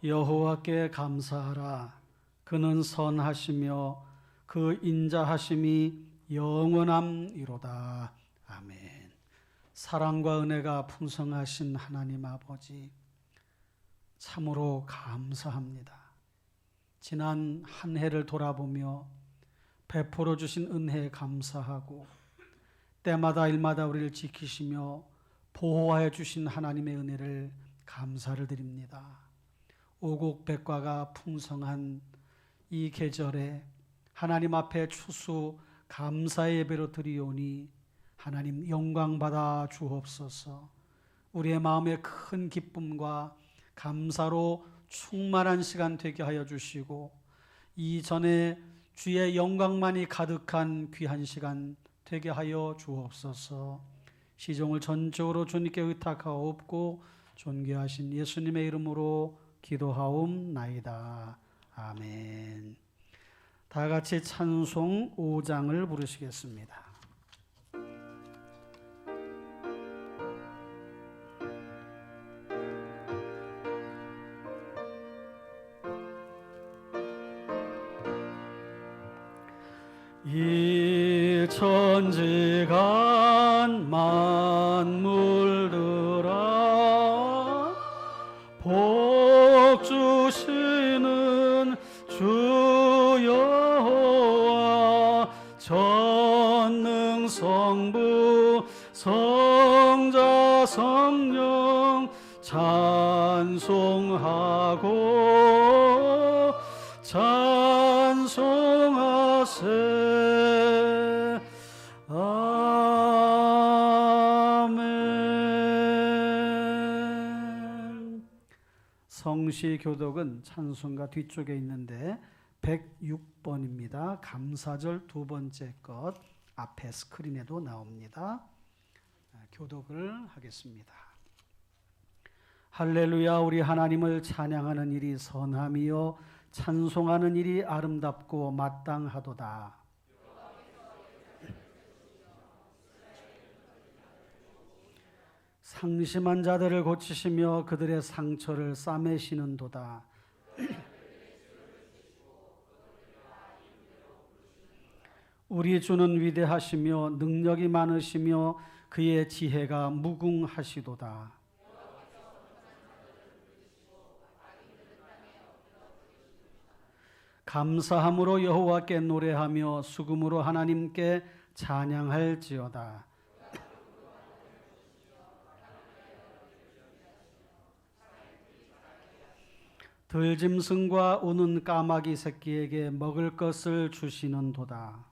여호와께 감사하라. 그는 선하시며 그 인자하심이 영원함이로다. 아멘. 사랑과 은혜가 풍성하신 하나님 아버지, 참으로 감사합니다. 지난 한 해를 돌아보며 베풀어 주신 은혜에 감사하고 때마다 일마다 우리를 지키시며 보호하여 주신 하나님의 은혜를 감사를 드립니다. 오곡백과가 풍성한 이 계절에 하나님 앞에 추수 감사의 예배로 드리오니 하나님 영광 받아 주옵소서. 우리의 마음에 큰 기쁨과 감사로 충만한 시간 되게 하여 주시고 이전에 주의 영광만이 가득한 귀한 시간 되게 하여 주옵소서. 시종을 전적으로 주님께 의탁하옵고 존귀하신 예수님의 이름으로 기도하옵나이다. 아멘. 다 같이 찬송 5장을 부르시겠습니다. 이 천지간 만물들아 복 주시는 주 여호와 전능 성부 성자 성령 찬송하고 찬송하세. 아멘. 성시 교독은 찬송가 뒤쪽에 있는데 106번입니다. 감사절 두 번째 것 앞에 스크린에도 나옵니다. 교독을 하겠습니다. 할렐루야. 우리 하나님을 찬양하는 일이 선함이요 찬송하는 일이 아름답고 마땅하도다. 상심한 자들을 고치시며 그들의 상처를 싸매시는도다. 우리 주는 위대하시며 능력이 많으시며 그의 지혜가 무궁하시도다. 감사함으로 여호와께 노래하며 수금으로 하나님께 찬양할지어다. 들짐승과 우는 까마귀 새끼에게 먹을 것을 주시는도다.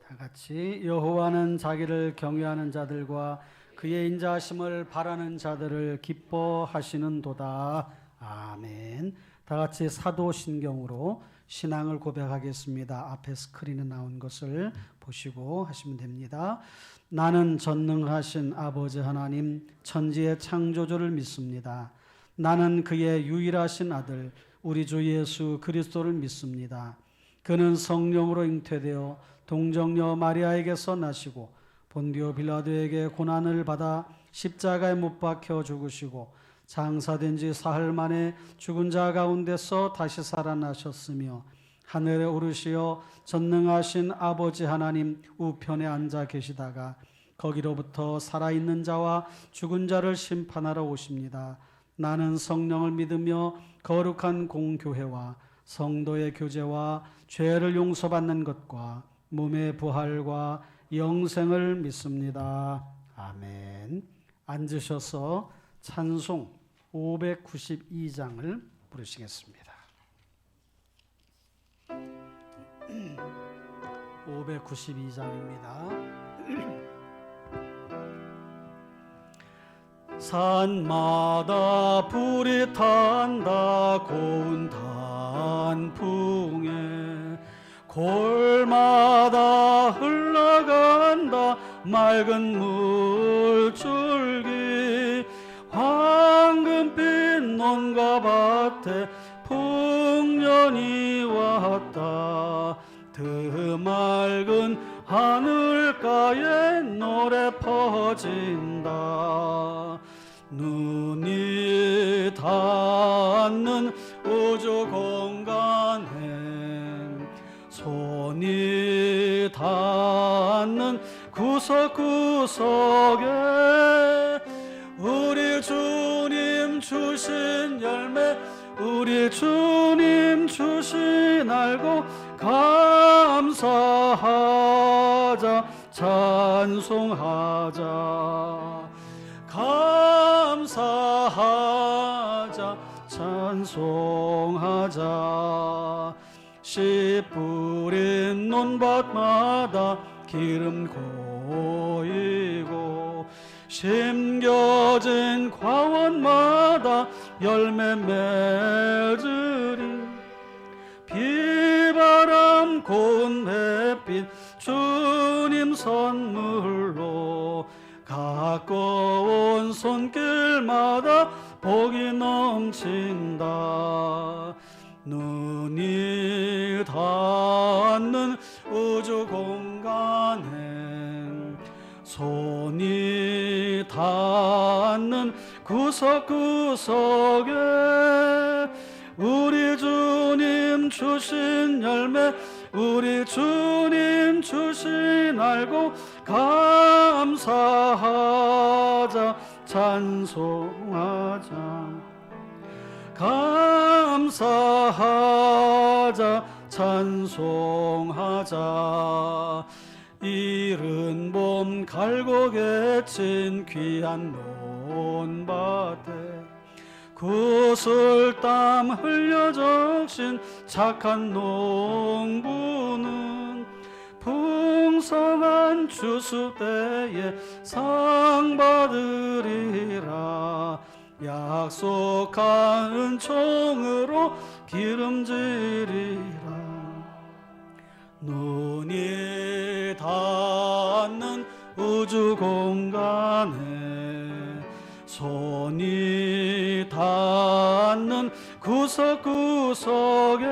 다 같이 여호와는 자기를 경외하는 자들과 그의 인자하심을 바라는 자들을 기뻐하시는도다. 아멘. 다 같이 사도신경으로 신앙을 고백하겠습니다. 앞에 스크린에 나온 것을 보시고 하시면 됩니다. 나는 전능하신 아버지 하나님 천지의 창조주를 믿습니다. 나는 그의 유일하신 아들 우리 주 예수 그리스도를 믿습니다. 그는 성령으로 잉태되어 동정녀 마리아에게서 나시고 본디오 빌라도에게 고난을 받아 십자가에 못 박혀 죽으시고 장사된 지 사흘 만에 죽은 자 가운데서 다시 살아나셨으며 하늘에 오르시어 전능하신 아버지 하나님 우편에 앉아 계시다가 거기로부터 살아있는 자와 죽은 자를 심판하러 오십니다. 나는 성령을 믿으며 거룩한 공교회와 성도의 교제와 죄를 용서받는 것과 몸의 부활과 영생을 믿습니다. 아멘. 앉으셔서 찬송 592장을 부르시겠습니다. 592장입니다. 산마다 불이 탄다 고운 단풍에 골마다 흘러간다 맑은 물줄기 황금빛 논과 밭에 풍년이 왔다 드맑은 하늘가에 노래 퍼진다. 눈이 닿는 우주 공간에 손이 닿는 구석구석에 우리 주님 주신 열매, 우리 주님 주신 알고 감사하자, 찬송하자. 감사하자, 찬송하자. 씨 뿌린 논밭마다 기름 고이고 심겨진 과원마다 열매 맺으리. 비바람 고운 햇빛 주님 선물로 가까운 손길마다 복이 넘친다. 눈이 닿는 우주 공간에 손이 닿는 구석구석에 우리 주님 주신 열매, 우리 주님 주신 알고 감사하자, 찬송하자. 감사하자, 찬송하자. 이른 봄 갈고 개친 귀한 논밭에 구슬땀 흘려 적신 착한 농부는 풍성한 추수 때에 상 받으리라. 약속한 은총으로 기름지리라. 눈이 닿는 우주 공간에 손이 닿는 구석구석에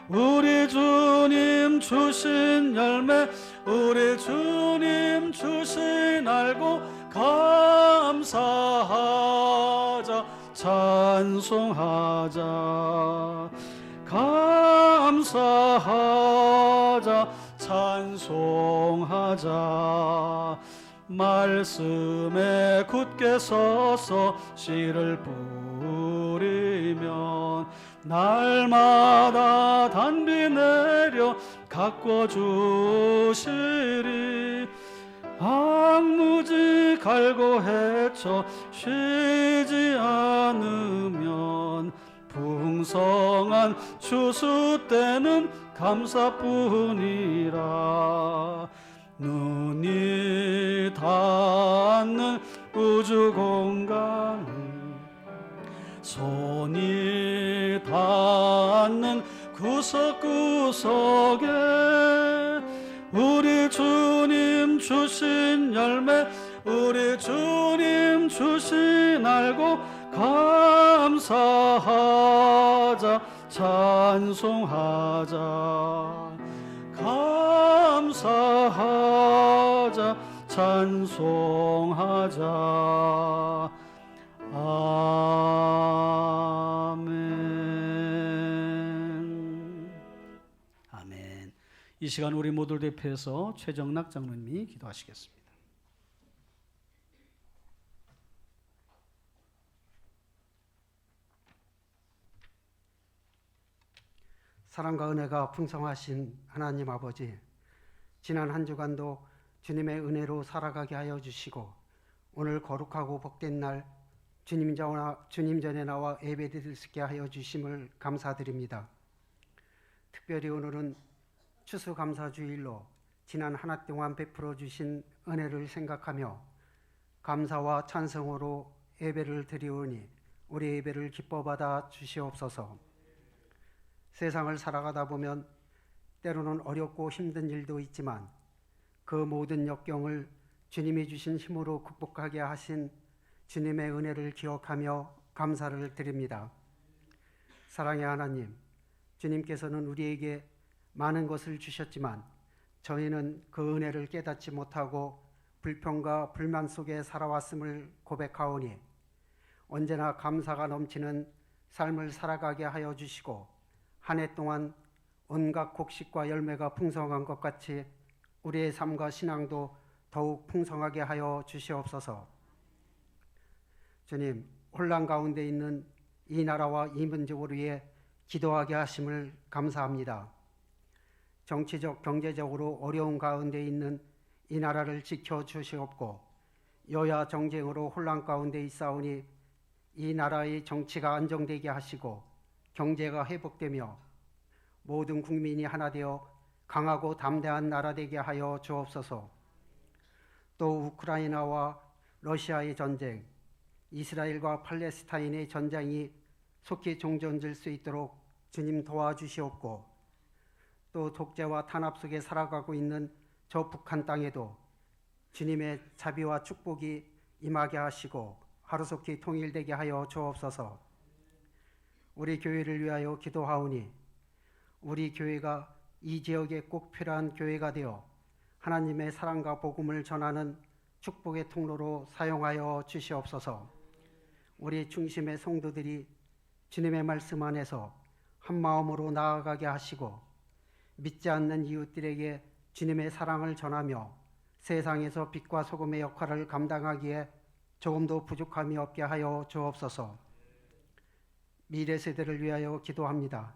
우리 주님 주신 열매, 우리 주님 주신 알고 감사하자, 찬송하자. 감사하자, 찬송하자. 말씀에 굳게 서서 씨를 뿌리면 날마다 단비 내려 가꿔 주시리. 악무지 갈고 헤쳐 쉬지 않으면 풍성한 추수 때는 감사뿐이라. 눈이 닿는 우주 공간에 손이 닿는 구석구석에 우리 주님 주신 열매, 우리 주님 주신 알고 감사하자, 찬송하자. 감사하자, 찬송하자. 아멘. 아멘. 이 시간 우리 모두를 대표해서 최정락 장로님이 기도하시겠습니다. 사랑과 은혜가 풍성하신 하나님 아버지, 지난 한 주간도 주님의 은혜로 살아가게 하여 주시고 오늘 거룩하고 복된 날 주님 전에 나와 예배드릴 수 있게 하여 주심을 감사드립니다. 특별히 오늘은 추수감사주일로 지난 한 해 동안 베풀어 주신 은혜를 생각하며 감사와 찬송으로 예배를 드리오니 우리 예배를 기뻐 받아 주시옵소서. 세상을 살아가다 보면 때로는 어렵고 힘든 일도 있지만 그 모든 역경을 주님이 주신 힘으로 극복하게 하신 주님의 은혜를 기억하며 감사를 드립니다. 사랑의 하나님, 주님께서는 우리에게 많은 것을 주셨지만 저희는 그 은혜를 깨닫지 못하고 불평과 불만 속에 살아왔음을 고백하오니 언제나 감사가 넘치는 삶을 살아가게 하여 주시고 한 해 동안 온갖 곡식과 열매가 풍성한 것 같이 우리의 삶과 신앙도 더욱 풍성하게 하여 주시옵소서. 주님, 혼란 가운데 있는 이 나라와 이 민족을 위해 기도하게 하심을 감사합니다. 정치적, 경제적으로 어려운 가운데 있는 이 나라를 지켜주시옵고 여야 정쟁으로 혼란 가운데 있사오니 이 나라의 정치가 안정되게 하시고 경제가 회복되며 모든 국민이 하나 되어 강하고 담대한 나라 되게 하여 주옵소서. 또 우크라이나와 러시아의 전쟁, 이스라엘과 팔레스타인의 전쟁이 속히 종전될 수 있도록 주님 도와주시옵고 또 독재와 탄압 속에 살아가고 있는 저 북한 땅에도 주님의 자비와 축복이 임하게 하시고 하루속히 통일되게 하여 주옵소서. 우리 교회를 위하여 기도하오니 우리 교회가 이 지역에 꼭 필요한 교회가 되어 하나님의 사랑과 복음을 전하는 축복의 통로로 사용하여 주시옵소서. 우리 중심의 성도들이 주님의 말씀 안에서 한 마음으로 나아가게 하시고 믿지 않는 이웃들에게 주님의 사랑을 전하며 세상에서 빛과 소금의 역할을 감당하기에 조금도 부족함이 없게 하여 주옵소서. 미래 세대를 위하여 기도합니다.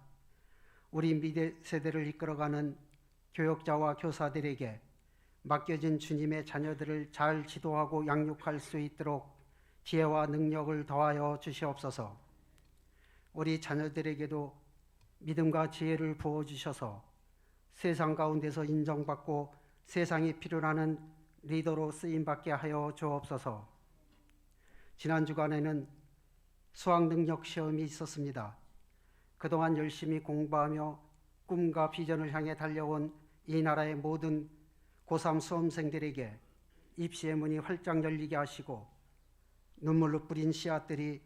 우리 미래 세대를 이끌어가는 교역자와 교사들에게 맡겨진 주님의 자녀들을 잘 지도하고 양육할 수 있도록 지혜와 능력을 더하여 주시옵소서. 우리 자녀들에게도 믿음과 지혜를 부어주셔서 세상 가운데서 인정받고 세상이 필요로 리더로 쓰임받게 하여 주옵소서. 지난 주간에는 수학 능력 시험이 있었습니다. 그동안 열심히 공부하며 꿈과 비전을 향해 달려온 이 나라의 모든 고3 수험생들에게 입시의 문이 활짝 열리게 하시고 눈물로 뿌린 씨앗들이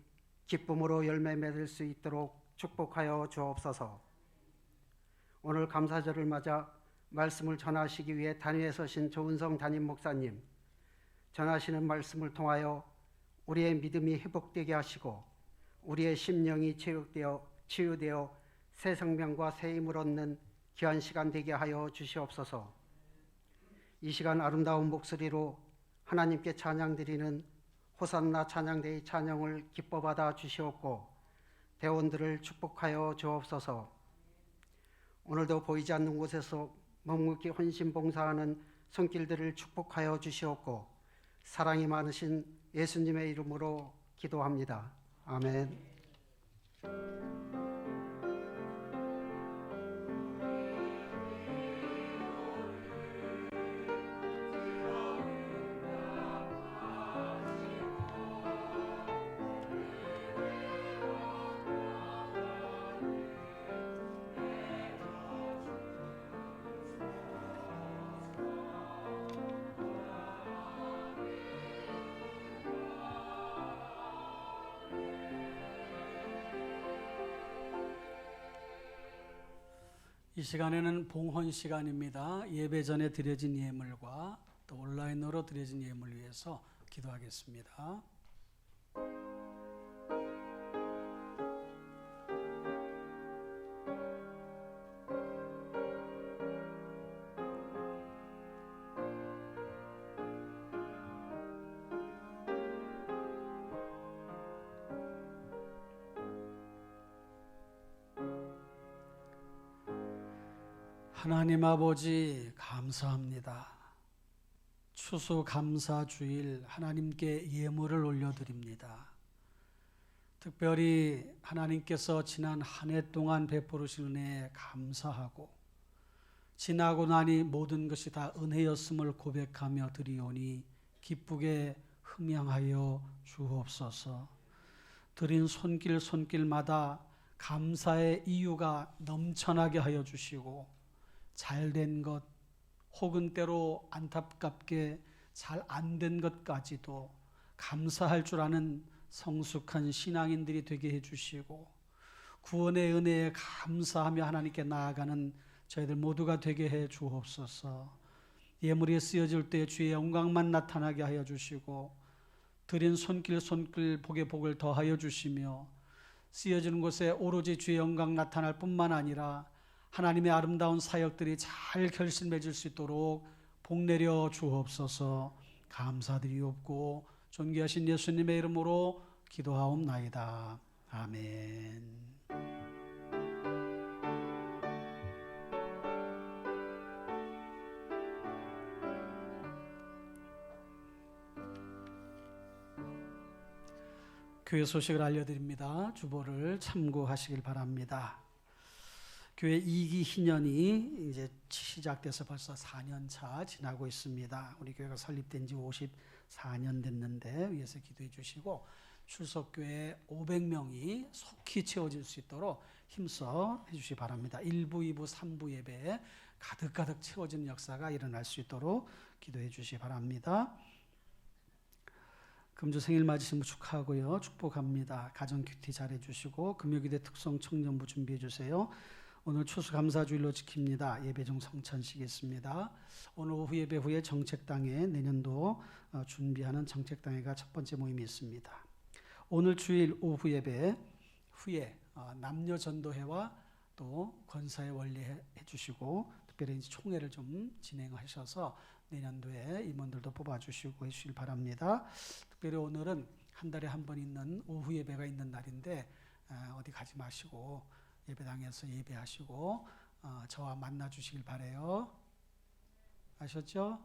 기쁨으로 열매 맺을 수 있도록 축복하여 주옵소서. 오늘 감사절을 맞아 말씀을 전하시기 위해 단위에 서신 조은성 담임 목사님, 전하시는 말씀을 통하여 우리의 믿음이 회복되게 하시고 우리의 심령이 치유되어 새 생명과 새 힘을 얻는 귀한 시간 되게 하여 주시옵소서. 이 시간 아름다운 목소리로 하나님께 찬양드리는 호산나 찬양대의 찬양을 기뻐 받아 주시옵고 대원들을 축복하여 주옵소서. 오늘도 보이지 않는 곳에서 묵묵히 헌신 봉사하는 손길들을 축복하여 주시옵고 사랑이 많으신 예수님의 이름으로 기도합니다. 아멘. 이 시간에는 봉헌 시간입니다. 예배 전에 드려진 예물과 또 온라인으로 드려진 예물을 위해서 기도하겠습니다. 하나님 아버지 감사합니다. 추수감사주일 하나님께 예물을 올려드립니다. 특별히 하나님께서 지난 한 해 동안 베푸르신 은혜에 감사하고 지나고 나니 모든 것이 다 은혜였음을 고백하며 드리오니 기쁘게 흠양하여 주옵소서. 드린 손길마다 감사의 이유가 넘쳐나게 하여 주시고 잘된 것 혹은 때로 안타깝게 잘 안 된 것까지도 감사할 줄 아는 성숙한 신앙인들이 되게 해주시고 구원의 은혜에 감사하며 하나님께 나아가는 저희들 모두가 되게 해 주옵소서. 예물이 쓰여질 때 주의 영광만 나타나게 하여 주시고 드린 손길 복의 복을 더하여 주시며 쓰여지는 곳에 오로지 주의 영광 나타날 뿐만 아니라 하나님의 아름다운 사역들이 잘 결실맺을 수 있도록 복 내려 주옵소서. 감사드리옵고 존귀하신 예수님의 이름으로 기도하옵나이다. 아멘. 교회 소식을 알려드립니다. 주보를 참고하시길 바랍니다. 교회 2기 희년이 이제 시작돼서 벌써 4년 차 지나고 있습니다. 우리 교회가 설립된 지 54년 됐는데 위에서 기도해 주시고 출석교회 500명이 속히 채워질 수 있도록 힘써 해주시기 바랍니다. 1부, 2부, 3부 예배에 가득가득 채워지는 역사가 일어날 수 있도록 기도해 주시기 바랍니다. 금주 생일 맞으신 분 축하하고요. 축복합니다. 가정 큐티 잘해 주시고 금요기대 특성 청년부 준비해 주세요. 오늘 추수감사주일로 지킵니다. 예배 중 성찬식이 있습니다. 오늘 오후 예배 후에 정책당회 내년도 준비하는 정책당회가 첫 번째 모임이 있습니다. 오늘 주일 오후 예배 후에 남녀 전도회와 또 권사회 원리해 주시고 특별히 총회를 좀 진행하셔서 내년도에 임원들도 뽑아주시고 해주시길 바랍니다. 특별히 오늘은 한 달에 한 번 있는 오후 예배가 있는 날인데 어디 가지 마시고 예배당에서 예배하시고 저와 만나주시길 바라요. 아셨죠?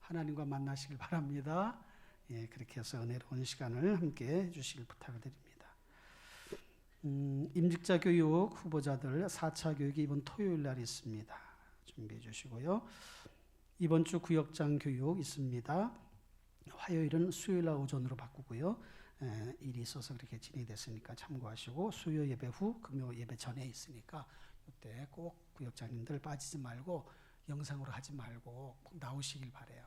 하나님과 만나시길 바랍니다. 예, 그렇게 해서 은혜로운 시간을 함께 해주시길 부탁을 드립니다. 임직자 교육 후보자들 4차 교육이 이번 토요일 날 있습니다. 준비해 주시고요. 이번 주 구역장 교육 있습니다. 화요일은 수요일 날 오전으로 바꾸고요. 일이 있어서 그렇게 진행이 됐으니까 참고하시고 수요 예배 후 금요 예배 전에 있으니까 이때 꼭 구역장님들 빠지지 말고 영상으로 하지 말고 꼭 나오시길 바래요.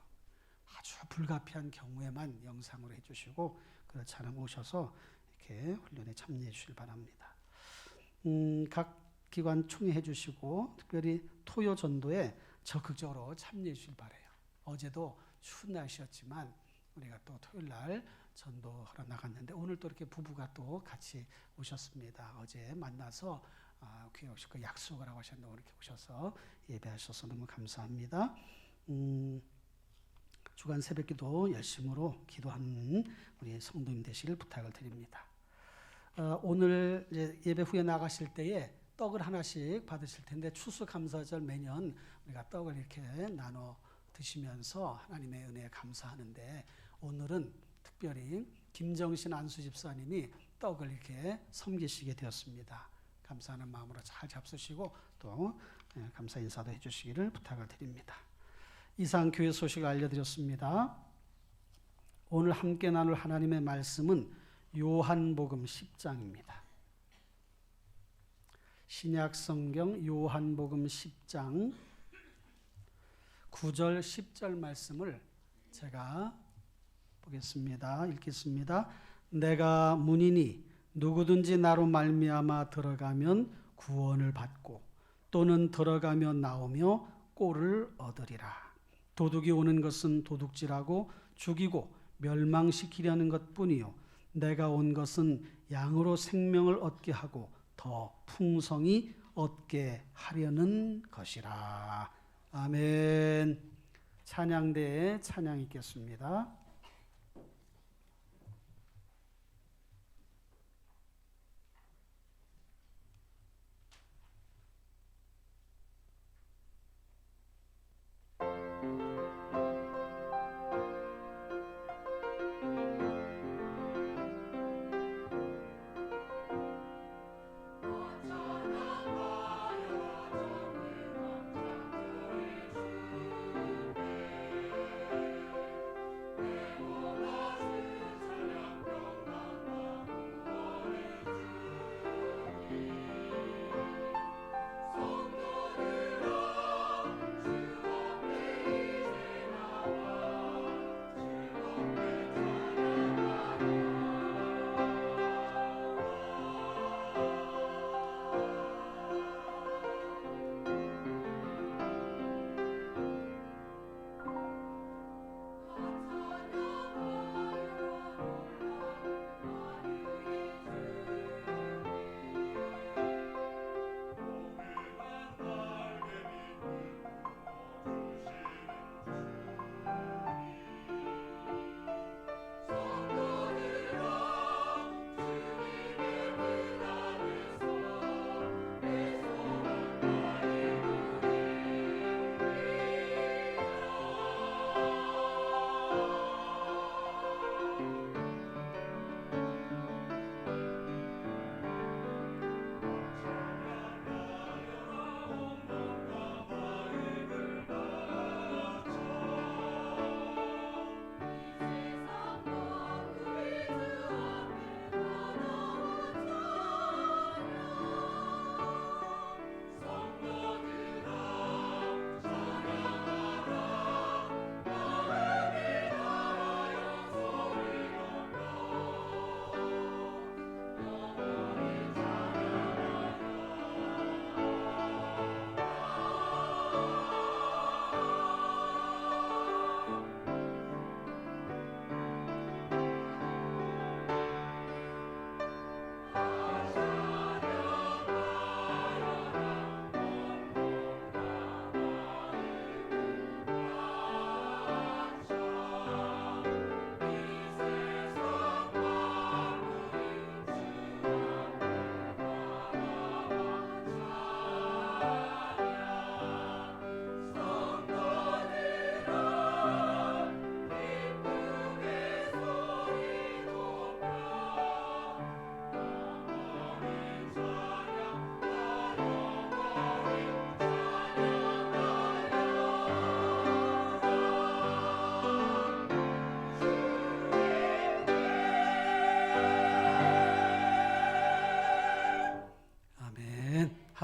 아주 불가피한 경우에만 영상으로 해주시고 그렇지 않으면 오셔서 이렇게 훈련에 참여해 주시길 바랍니다. 각 기관 총회해 주시고 특별히 토요 전도에 적극적으로 참여해 주시길 바라요. 어제도 추운 날씨였지만 우리가 또 토요일 날 전도하러 나갔는데 오늘 또 이렇게 부부가 또 같이 오셨습니다. 어제 만나서 교회 오시고 약속을 하고 하셨는데 이렇게 오셔서 예배하셔서 너무 감사합니다. 주간 새벽기도 열심으로 기도하는 우리 성도님 되시길 부탁을 드립니다. 오늘 이제 예배 후에 나가실 때에 떡을 하나씩 받으실 텐데 추수감사절 매년 우리가 떡을 이렇게 나눠 드시면서 하나님의 은혜에 감사하는데 오늘은 특별히 김정신 안수 집사님이 떡을 이렇게 섬기시게 되었습니다. 감사하는 마음으로 잘 잡수시고 또 감사 인사도 해주시기를 부탁을 드립니다. 이상 교회 소식을 알려드렸습니다. 오늘 함께 나눌 하나님의 말씀은 요한복음 10장입니다. 신약성경 요한복음 10장 9절 10절 말씀을 제가 보겠습니다. 읽겠습니다. 내가 문이니 누구든지 나로 말미암아 들어가면 구원을 받고 또는 들어가며 나오며 꼴을 얻으리라. 도둑이 오는 것은 도둑질하고 죽이고 멸망시키려는 것뿐이요 내가 온 것은 양으로 생명을 얻게 하고 더 풍성히 얻게 하려는 것이라. 아멘. 찬양대에 찬양 있겠습니다.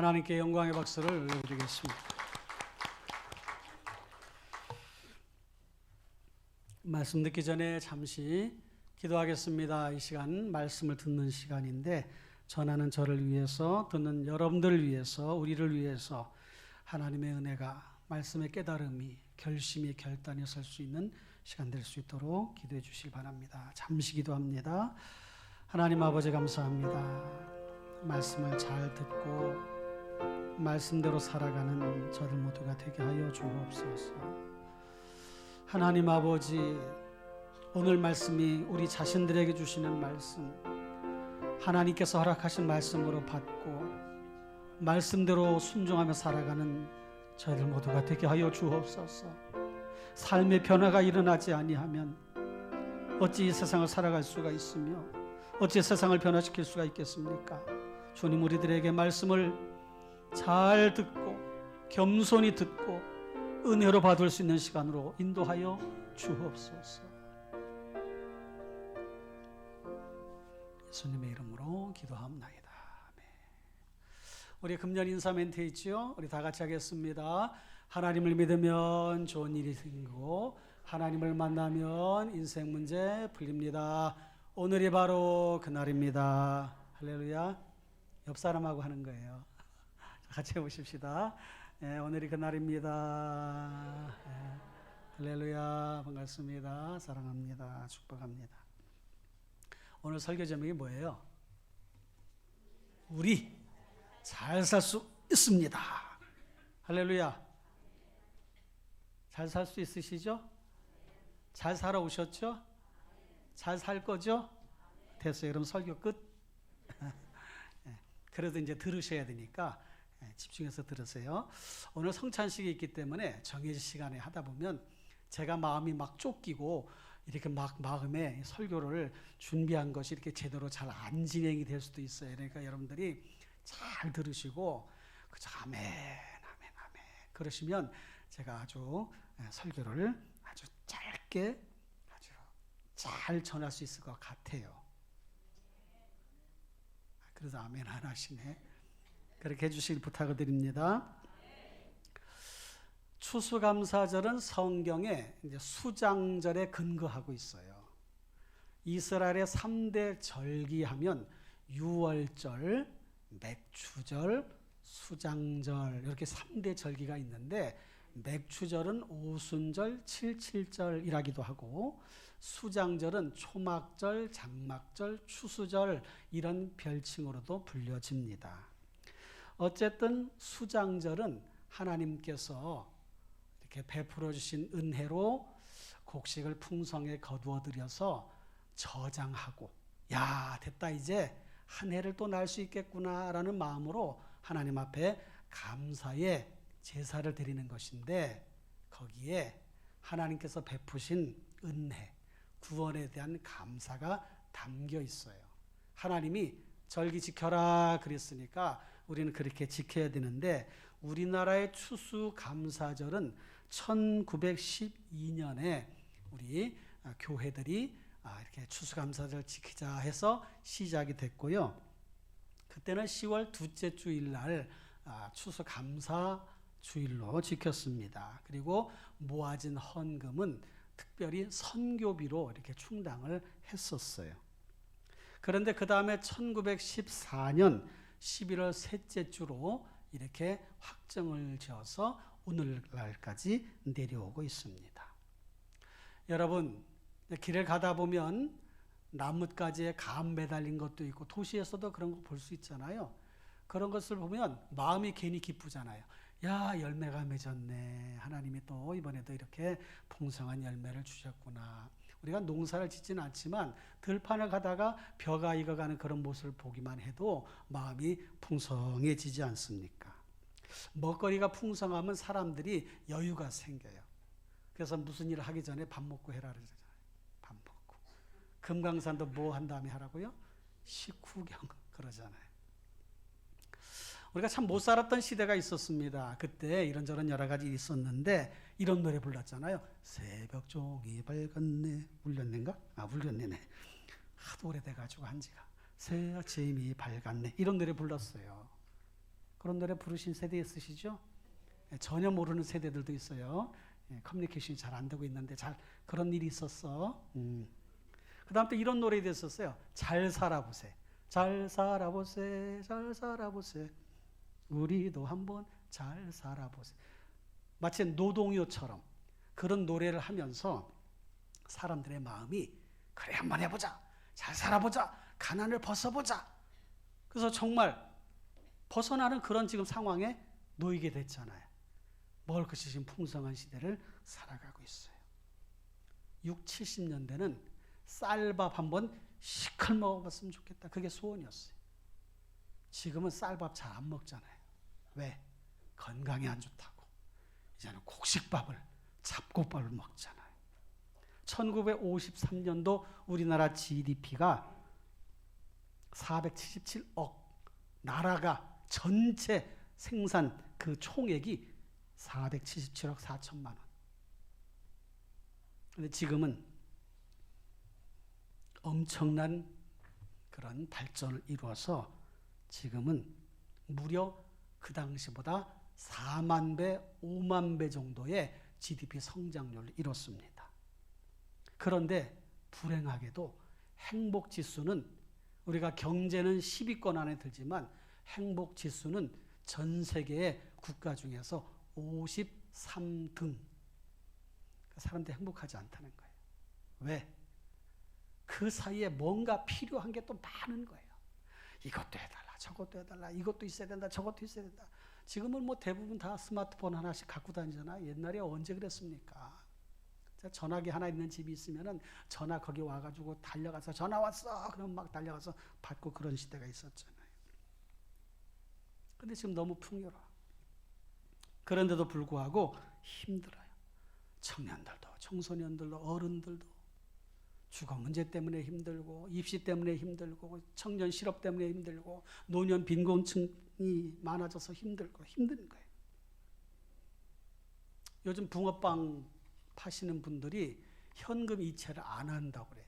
하나님께 영광의 박수를 올려드리겠습니다. 말씀 듣기 전에 잠시 기도하겠습니다. 이 시간 말씀을 듣는 시간인데 전하는 저를 위해서, 듣는 여러분들을 위해서, 우리를 위해서 하나님의 은혜가, 말씀의 깨달음이, 결심이, 결단이 설 수 있는 시간 될 수 있도록 기도해 주시기 바랍니다. 잠시 기도합니다. 하나님 아버지 감사합니다. 말씀을 잘 듣고 말씀대로 살아가는 저들 모두가 되게 하여 주옵소서. 하나님 아버지, 오늘 말씀이 우리 자신들에게 주시는 말씀, 하나님께서 허락하신 말씀으로 받고 말씀대로 순종하며 살아가는 저희들 모두가 되게 하여 주옵소서. 삶의 변화가 일어나지 아니하면 어찌 이 세상을 살아갈 수가 있으며 어찌 세상을 변화시킬 수가 있겠습니까? 주님, 우리들에게 말씀을 잘 듣고 겸손히 듣고 은혜로 받을 수 있는 시간으로 인도하여 주옵소서. 예수님의 이름으로 기도합나이다. 아멘. 우리 금년 인사 멘트 있지요? 우리 다 같이 하겠습니다. 하나님을 믿으면 좋은 일이 생기고 하나님을 만나면 인생 문제 풀립니다. 오늘이 바로 그날입니다. 할렐루야. 옆 사람하고 하는 거예요. 같이 해보십시다. 오늘이 그날입니다. 할렐루야. 반갑습니다. 사랑합니다. 축복합니다. 오늘 설교 제목이 뭐예요? 우리 잘 살 수 있습니다. 할렐루야. 잘 살 수 있으시죠? 잘 살아오셨죠? 잘 살 거죠? 됐어요. 그럼 설교 끝. 그래도 이제 들으셔야 되니까 집중해서 들으세요. 오늘 성찬식이 있기 때문에 정해진 시간에 하다 보면 제가 마음이 막 쫓기고 이렇게 막 마음에 설교를 준비한 것이 이렇게 제대로 잘 안 진행이 될 수도 있어요. 그러니까 여러분들이 잘 들으시고 그저 아멘, 아멘, 아멘 그러시면 제가 아주 설교를 아주 짧게 아주 잘 전할 수 있을 것 같아요. 그래서 아멘 안 하시네. 그렇게 해주시길 부탁을 드립니다. 추수감사절은 성경에 이제 수장절에 근거하고 있어요. 이스라엘의 3대 절기하면 유월절, 맥추절, 수장절 이렇게 3대 절기가 있는데 맥추절은 오순절, 칠칠절이라기도 하고 수장절은 초막절, 장막절, 추수절 이런 별칭으로도 불려집니다. 어쨌든 수장절은 하나님께서 이렇게 베풀어 주신 은혜로 곡식을 풍성에 거두어 들여서 저장하고 야 됐다 이제 한 해를 또 날 수 있겠구나라는 마음으로 하나님 앞에 감사의 제사를 드리는 것인데 거기에 하나님께서 베푸신 은혜, 구원에 대한 감사가 담겨 있어요. 하나님이 절기 지켜라 그랬으니까 우리는 그렇게 지켜야 되는데 우리나라의 추수감사절은 1912년에 우리 교회들이 이렇게 추수감사절 지키자 해서 시작이 됐고요. 그때는 10월 둘째 주일날 추수감사주일로 지켰습니다. 그리고 모아진 헌금은 특별히 선교비로 이렇게 충당을 했었어요. 그런데 그 다음에 1914년 11월 셋째 주로 이렇게 확정을 지어서 오늘날까지 내려오고 있습니다. 여러분, 길을 가다 보면 나뭇가지에 감 매달린 것도 있고 도시에서도 그런 거 볼 수 있잖아요. 그런 것을 보면 마음이 괜히 기쁘잖아요. 야, 열매가 맺었네. 하나님이 또 이번에도 이렇게 풍성한 열매를 주셨구나. 우리가 농사를 짓지는 않지만 들판을 가다가 벼가 익어가는 그런 모습을 보기만 해도 마음이 풍성해지지 않습니까? 먹거리가 풍성하면 사람들이 여유가 생겨요. 그래서 무슨 일을 하기 전에 밥 먹고 해라 그러잖아요. 밥 먹고. 금강산도 뭐 한 다음에 하라고요? 식후경 그러잖아요. 우리가 참 못 살았던 시대가 있었습니다. 그때 이런저런 여러 가지 있었는데 이런 노래 불렀잖아요. 새벽 종이 밝았네. 울렸는가? 울렸네. 하도 오래돼가지고 한지가. 새 아침이 밝았네. 이런 노래 불렀어요. 그런 노래 부르신 세대 있으시죠? 전혀 모르는 세대들도 있어요. 커뮤니케이션이 잘 안 되고 있는데 그런 일이 있었어. 그 다음 또 이런 노래도 있었어요. 잘 살아보세. 잘 살아보세. 잘 살아보세. 우리도 한번 잘 살아보세. 마치 노동요처럼 그런 노래를 하면서 사람들의 마음이 그래 한번 해보자. 잘 살아보자. 가난을 벗어보자. 그래서 정말 벗어나는 그런 지금 상황에 놓이게 됐잖아요. 먹을 것이 지금 풍성한 시대를 살아가고 있어요. 6, 70년대는 쌀밥 한번 시컬 먹어봤으면 좋겠다. 그게 소원이었어요. 지금은 쌀밥 잘 안 먹잖아요. 왜? 건강에 안 좋다고. 이제는 곡식밥을, 잡곡밥을 먹잖아요. 1953년도 우리나라 GDP가 477억, 나라가 전체 생산 그 총액이 477억 4천만 원. 근데 지금은 엄청난 그런 발전을 이루어서 지금은 무려 그 당시보다 4만 배, 5만 배 정도의 GDP 성장률을 이뤘습니다. 그런데 불행하게도 행복지수는 우리가 경제는 10위권 안에 들지만 행복지수는 전 세계의 국가 중에서 53등. 사람들이 행복하지 않다는 거예요. 왜? 그 사이에 뭔가 필요한 게 또 많은 거예요. 이것도 해달라, 저것도 해달라, 이것도 있어야 된다, 저것도 있어야 된다. 지금은 뭐 대부분 다 스마트폰 하나씩 갖고 다니잖아. 옛날에 언제 그랬습니까? 전화기 하나 있는 집이 있으면은 전화 거기 와가지고 달려가서 전화 왔어. 그럼 막 달려가서 받고 그런 시대가 있었잖아요. 근데 지금 너무 풍요로워. 그런데도 불구하고 힘들어요. 청년들도, 청소년들도, 어른들도 주거 문제 때문에 힘들고, 입시 때문에 힘들고, 청년 실업 때문에 힘들고, 노년 빈곤층이 많아져서 힘들고, 힘든 거예요. 요즘 붕어빵 파시는 분들이 현금 이체를 안 한다고 그래요.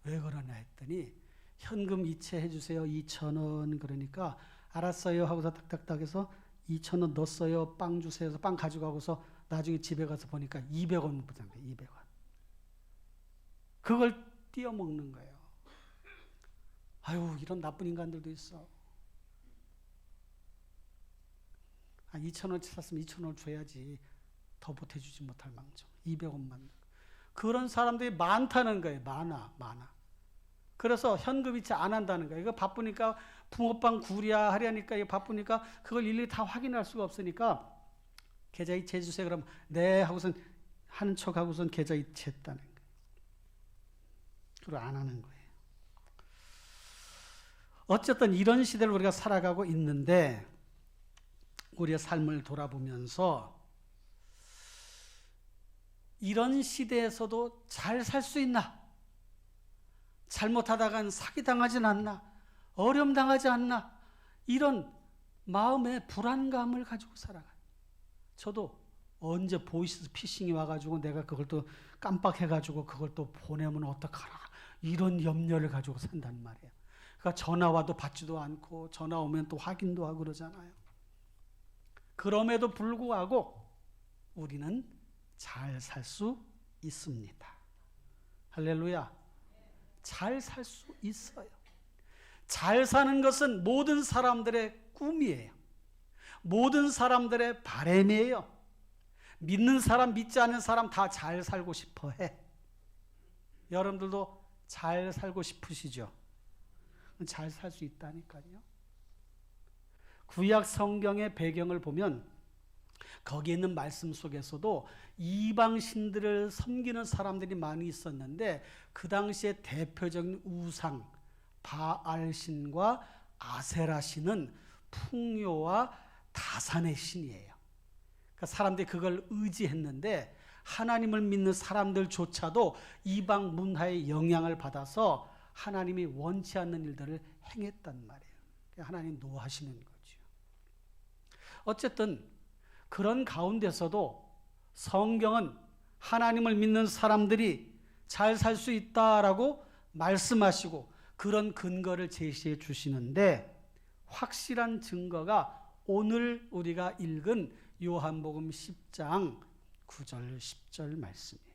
왜 그러냐 했더니 현금 이체해 주세요. 2,000원. 그러니까 알았어요 하고서 딱딱딱 해서 2,000원 넣었어요. 빵 주세요. 해서 빵 가져가고서 나중에 집에 가서 보니까 200원 보잖아요. 200원. 그걸 띄어 먹는 거예요. 아유, 이런 나쁜 인간들도 있어. 2,000원치 샀으면 2,000원을 줘야지. 더 보태주지 못할 망정. 200원만. 그런 사람들이 많다는 거예요. 많아. 그래서 현금 이체 안 한다는 거예요. 이거 바쁘니까 붕어빵 구리야 하려니까 이거 바쁘니까 그걸 일일이 다 확인할 수가 없으니까 계좌 이체해 주세요. 그럼 네 하고선 하는 척 하고선 계좌 이체했다는 거예요. 그걸 안 하는 거예요. 어쨌든 이런 시대를 우리가 살아가고 있는데 우리의 삶을 돌아보면서 이런 시대에서도 잘 살 수 있나? 잘못하다간 사기당하진 않나? 어려움당하지 않나? 이런 마음의 불안감을 가지고 살아가요. 저도 언제 보이스 피싱이 와가지고 내가 그걸 또 깜빡해가지고 그걸 또 보내면 어떡하나 이런 염려를 가지고 산단 말이에요. 그러니까 전화 와도 받지도 않고 전화 오면 또 확인도 하고 그러잖아요. 그럼에도 불구하고 우리는 잘 살 수 있습니다. 할렐루야. 잘 살 수 있어요. 잘 사는 것은 모든 사람들의 꿈이에요. 모든 사람들의 바람이에요. 믿는 사람, 믿지 않는 사람 다 잘 살고 싶어 해. 여러분들도 잘 살고 싶으시죠? 잘 살 수 있다니까요. 구약 성경의 배경을 보면 거기 있는 말씀 속에서도 이방신들을 섬기는 사람들이 많이 있었는데 그 당시에 대표적인 우상 바알신과 아세라신은 풍요와 다산의 신이에요. 그러니까 사람들이 그걸 의지했는데 하나님을 믿는 사람들조차도 이방 문화의 영향을 받아서 하나님이 원치 않는 일들을 행했단 말이에요. 하나님 노하시는 거죠. 어쨌든 그런 가운데서도 성경은 하나님을 믿는 사람들이 잘 살 수 있다라고 말씀하시고 그런 근거를 제시해 주시는데 확실한 증거가 오늘 우리가 읽은 요한복음 10장 9절 10절 말씀이에요.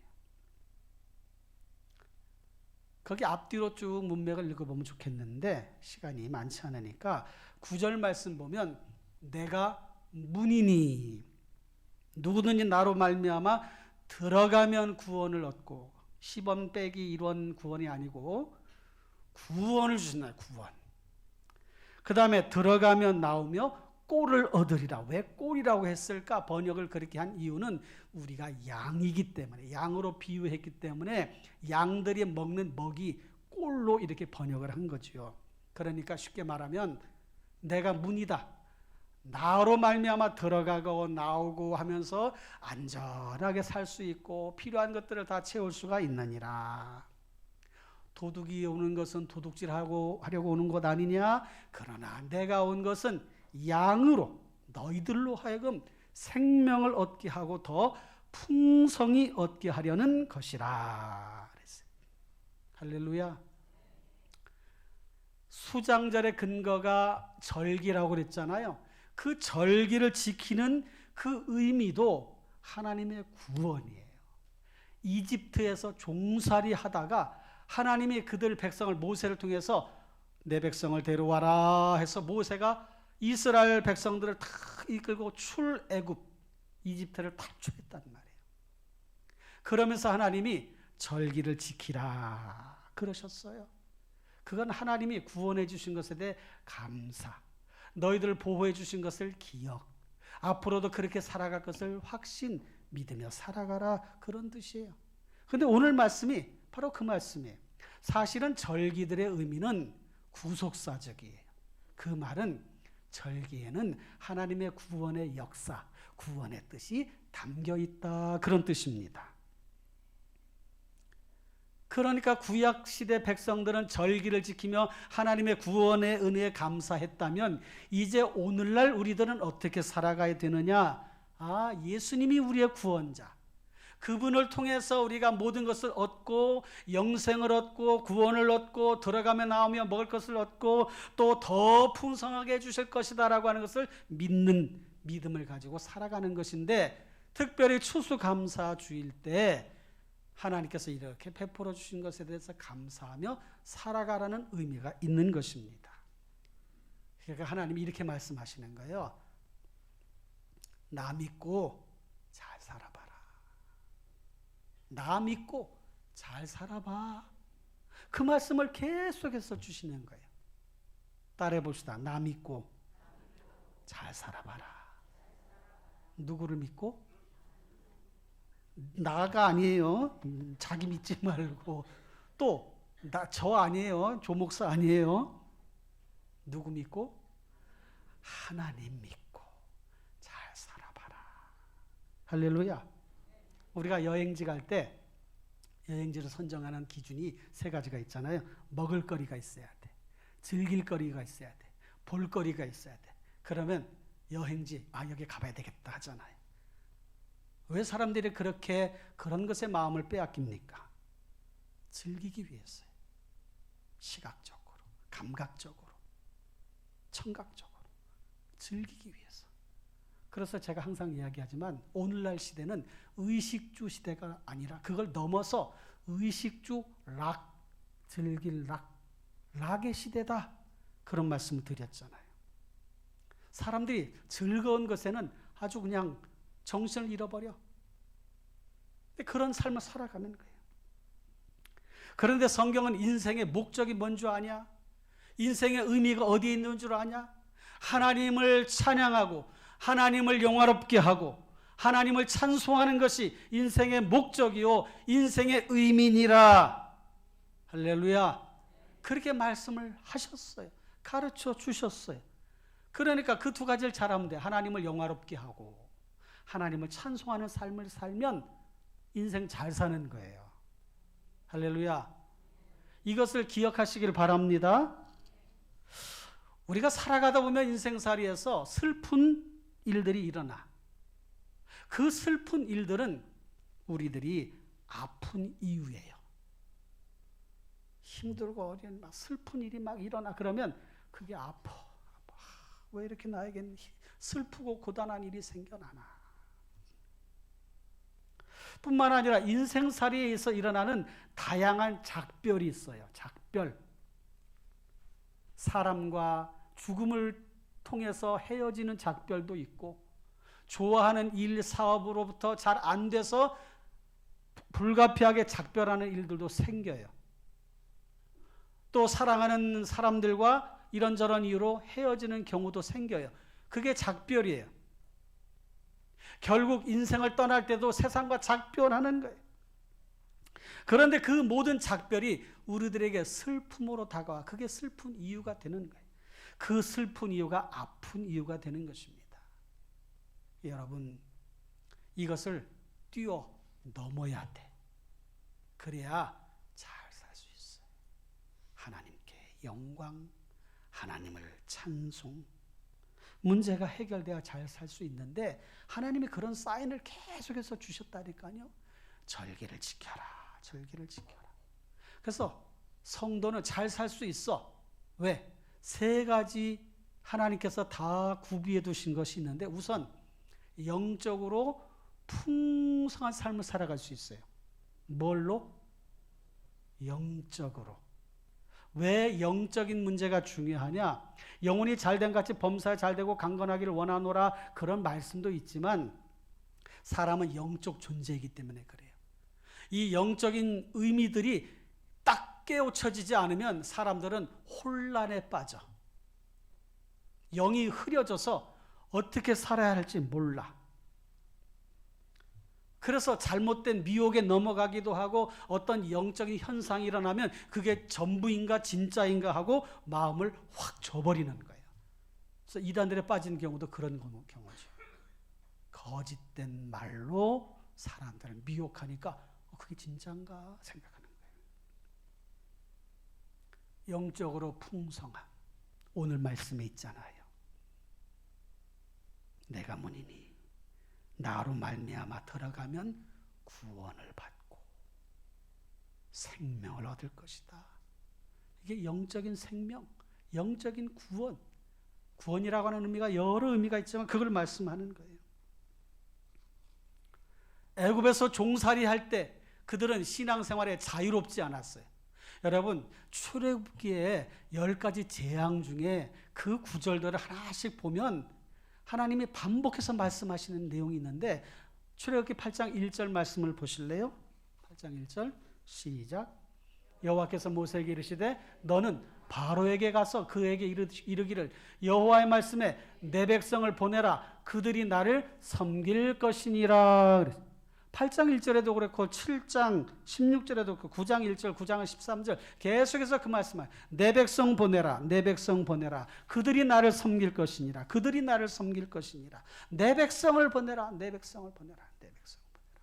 거기 앞뒤로 쭉 문맥을 읽어보면 좋겠는데 시간이 많지 않으니까 9절 말씀 보면 내가 문이니 누구든지 나로 말미암아 들어가면 구원을 얻고 10원 빼기 1원 구원이 아니고 구원을 주신다. 구원. 그 다음에 들어가면 나오며 꼴을 얻으리라. 왜 꼴이라고 했을까? 번역을 그렇게 한 이유는 우리가 양이기 때문에, 양으로 비유했기 때문에 양들이 먹는 먹이 꼴로 이렇게 번역을 한 거지요. 그러니까 쉽게 말하면 내가 문이다. 나로 말미암아 들어가고 나오고 하면서 안전하게 살 수 있고 필요한 것들을 다 채울 수가 있느니라. 도둑이 오는 것은 도둑질하고 하려고 오는 것 아니냐? 그러나 내가 온 것은 양으로 너희들로 하여금 생명을 얻게 하고 더 풍성히 얻게 하려는 것이라. 그랬어요. 할렐루야. 수장절의 근거가 절기라고 그랬잖아요. 그 절기를 지키는 그 의미도 하나님의 구원이에요. 이집트에서 종살이 하다가 하나님이 그들 백성을 모세를 통해서 내 백성을 데려와라 해서 모세가 이스라엘 백성들을 다 이끌고 출애굽 이집트를 탈출했단 말이에요. 그러면서 하나님이 절기를 지키라 그러셨어요. 그건 하나님이 구원해 주신 것에 대해 감사, 너희들을 보호해 주신 것을 기억, 앞으로도 그렇게 살아갈 것을 확신, 믿으며 살아가라 그런 뜻이에요. 그런데 오늘 말씀이 바로 그 말씀이에요. 사실은 절기들의 의미는 구속사적이에요. 그 말은 절기에는 하나님의 구원의 역사, 구원의 뜻이 담겨 있다 그런 뜻입니다. 그러니까 구약시대 백성들은 절기를 지키며 하나님의 구원의 은혜에 감사했다면 이제 오늘날 우리들은 어떻게 살아가야 되느냐? 예수님이 우리의 구원자. 그분을 통해서 우리가 모든 것을 얻고 영생을 얻고 구원을 얻고 들어가며 나오며 먹을 것을 얻고 또 더 풍성하게 해주실 것이다 라고 하는 것을 믿는 믿음을 가지고 살아가는 것인데 특별히 추수감사주일 때 하나님께서 이렇게 베풀어 주신 것에 대해서 감사하며 살아가라는 의미가 있는 것입니다. 그러니까 하나님이 이렇게 말씀하시는 거예요. 나 믿고 잘 살아봐라. 나 믿고 잘 살아봐. 그 말씀을 계속해서 주시는 거예요. 따라해 봅시다. 나 믿고 잘 살아봐라. 누구를 믿고? 나가 아니에요. 자기 믿지 말고. 또 저 아니에요. 조목사 아니에요. 누구 믿고? 하나님 믿고 잘 살아봐라. 할렐루야. 우리가 여행지 갈 때 여행지를 선정하는 기준이 세 가지가 있잖아요. 먹을 거리가 있어야 돼. 즐길 거리가 있어야 돼. 볼 거리가 있어야 돼. 그러면 여행지 여기 가봐야 되겠다 하잖아요. 왜 사람들이 그렇게 그런 것에 마음을 빼앗깁니까? 즐기기 위해서요. 시각적으로, 감각적으로, 청각적으로 즐기기 위해서. 그래서 제가 항상 이야기하지만 오늘날 시대는 의식주 시대가 아니라 그걸 넘어서 의식주 락, 즐길 락의 시대다. 그런 말씀을 드렸잖아요. 사람들이 즐거운 것에는 아주 그냥 정신을 잃어버려. 그런 삶을 살아가는 거예요. 그런데 성경은 인생의 목적이 뭔 줄 아냐? 인생의 의미가 어디에 있는 줄 아냐? 하나님을 찬양하고 하나님을 영화롭게 하고 하나님을 찬송하는 것이 인생의 목적이요 인생의 의미니라. 할렐루야. 그렇게 말씀을 하셨어요. 가르쳐 주셨어요. 그러니까 그 두 가지를 잘하면 돼. 하나님을 영화롭게 하고 하나님을 찬송하는 삶을 살면 인생 잘 사는 거예요. 할렐루야. 이것을 기억하시길 바랍니다. 우리가 살아가다 보면 인생살이에서 슬픈 일들이 일어나. 그 슬픈 일들은 우리들이 아픈 이유예요. 힘들고 어려운 막 슬픈 일이 막 일어나. 그러면 그게 아파. 왜 이렇게 나에겐 슬프고 고단한 일이 생겨나나. 뿐만 아니라 인생살이에서 일어나는 다양한 작별이 있어요. 작별. 사람과 죽음을 통해서 헤어지는 작별도 있고, 좋아하는 일, 사업으로부터 잘 안 돼서 불가피하게 작별하는 일들도 생겨요. 또 사랑하는 사람들과 이런저런 이유로 헤어지는 경우도 생겨요. 그게 작별이에요. 결국 인생을 떠날 때도 세상과 작별하는 거예요. 그런데 그 모든 작별이 우리들에게 슬픔으로 다가와 그게 슬픈 이유가 되는 거예요. 그 슬픈 이유가 아픈 이유가 되는 것입니다. 여러분, 이것을 뛰어넘어야 돼. 그래야 잘 살 수 있어요. 하나님께 영광, 하나님을 찬송, 문제가 해결돼야 잘 살 수 있는데 하나님이 그런 사인을 계속해서 주셨다니까요. 절기를 지켜라, 절기를 지켜라. 그래서 성도는 잘 살 수 있어. 왜? 세 가지 하나님께서 다 구비해 두신 것이 있는데, 우선 영적으로 풍성한 삶을 살아갈 수 있어요. 뭘로? 영적으로. 왜 영적인 문제가 중요하냐? 영혼이 잘된 같이 범사에 잘되고 강건하기를 원하노라, 그런 말씀도 있지만 사람은 영적 존재이기 때문에 그래요. 이 영적인 의미들이 딱 깨우쳐지지 않으면 사람들은 혼란에 빠져. 영이 흐려져서 어떻게 살아야 할지 몰라. 그래서 잘못된 미혹에 넘어가기도 하고, 어떤 영적인 현상이 일어나면 그게 전부인가 진짜인가 하고 마음을 확 줘버리는 거예요. 그래서 이단들에 빠진 경우도 그런 경우죠. 거짓된 말로 사람들을 미혹하니까 그게 진짜인가 생각하는 거예요. 영적으로 풍성함, 오늘 말씀에 있잖아요. 내가 문이니 나로 말미암아 들어가면 구원을 받고 생명을 얻을 것이다. 이게 영적인 생명, 영적인 구원. 구원이라고 하는 의미가 여러 의미가 있지만 그걸 말씀하는 거예요. 애굽에서 종살이 할 때 그들은 신앙생활에 자유롭지 않았어요. 여러분, 출애굽기에 10가지 재앙 중에 그 구절들을 하나씩 보면 하나님이 반복해서 말씀하시는 내용이 있는데, 출애굽기 8장 1절 말씀을 보실래요? 8장 1절 시작. 여호와께서 모세에게 이르시되 너는 바로에게 가서 그에게 이르기를 여호와의 말씀에 내 백성을 보내라. 그들이 나를 섬길 것이니라. 8장 1절에도 그렇고 7장 16절에도 그렇고 9장 1절, 9장 13절 계속해서 그 말씀을, 내 백성 보내라, 내 백성 보내라. 그들이 나를 섬길 것이니라. 그들이 나를 섬길 것이니라. 내 백성을 보내라, 내 백성을 보내라, 내 백성을 보내라.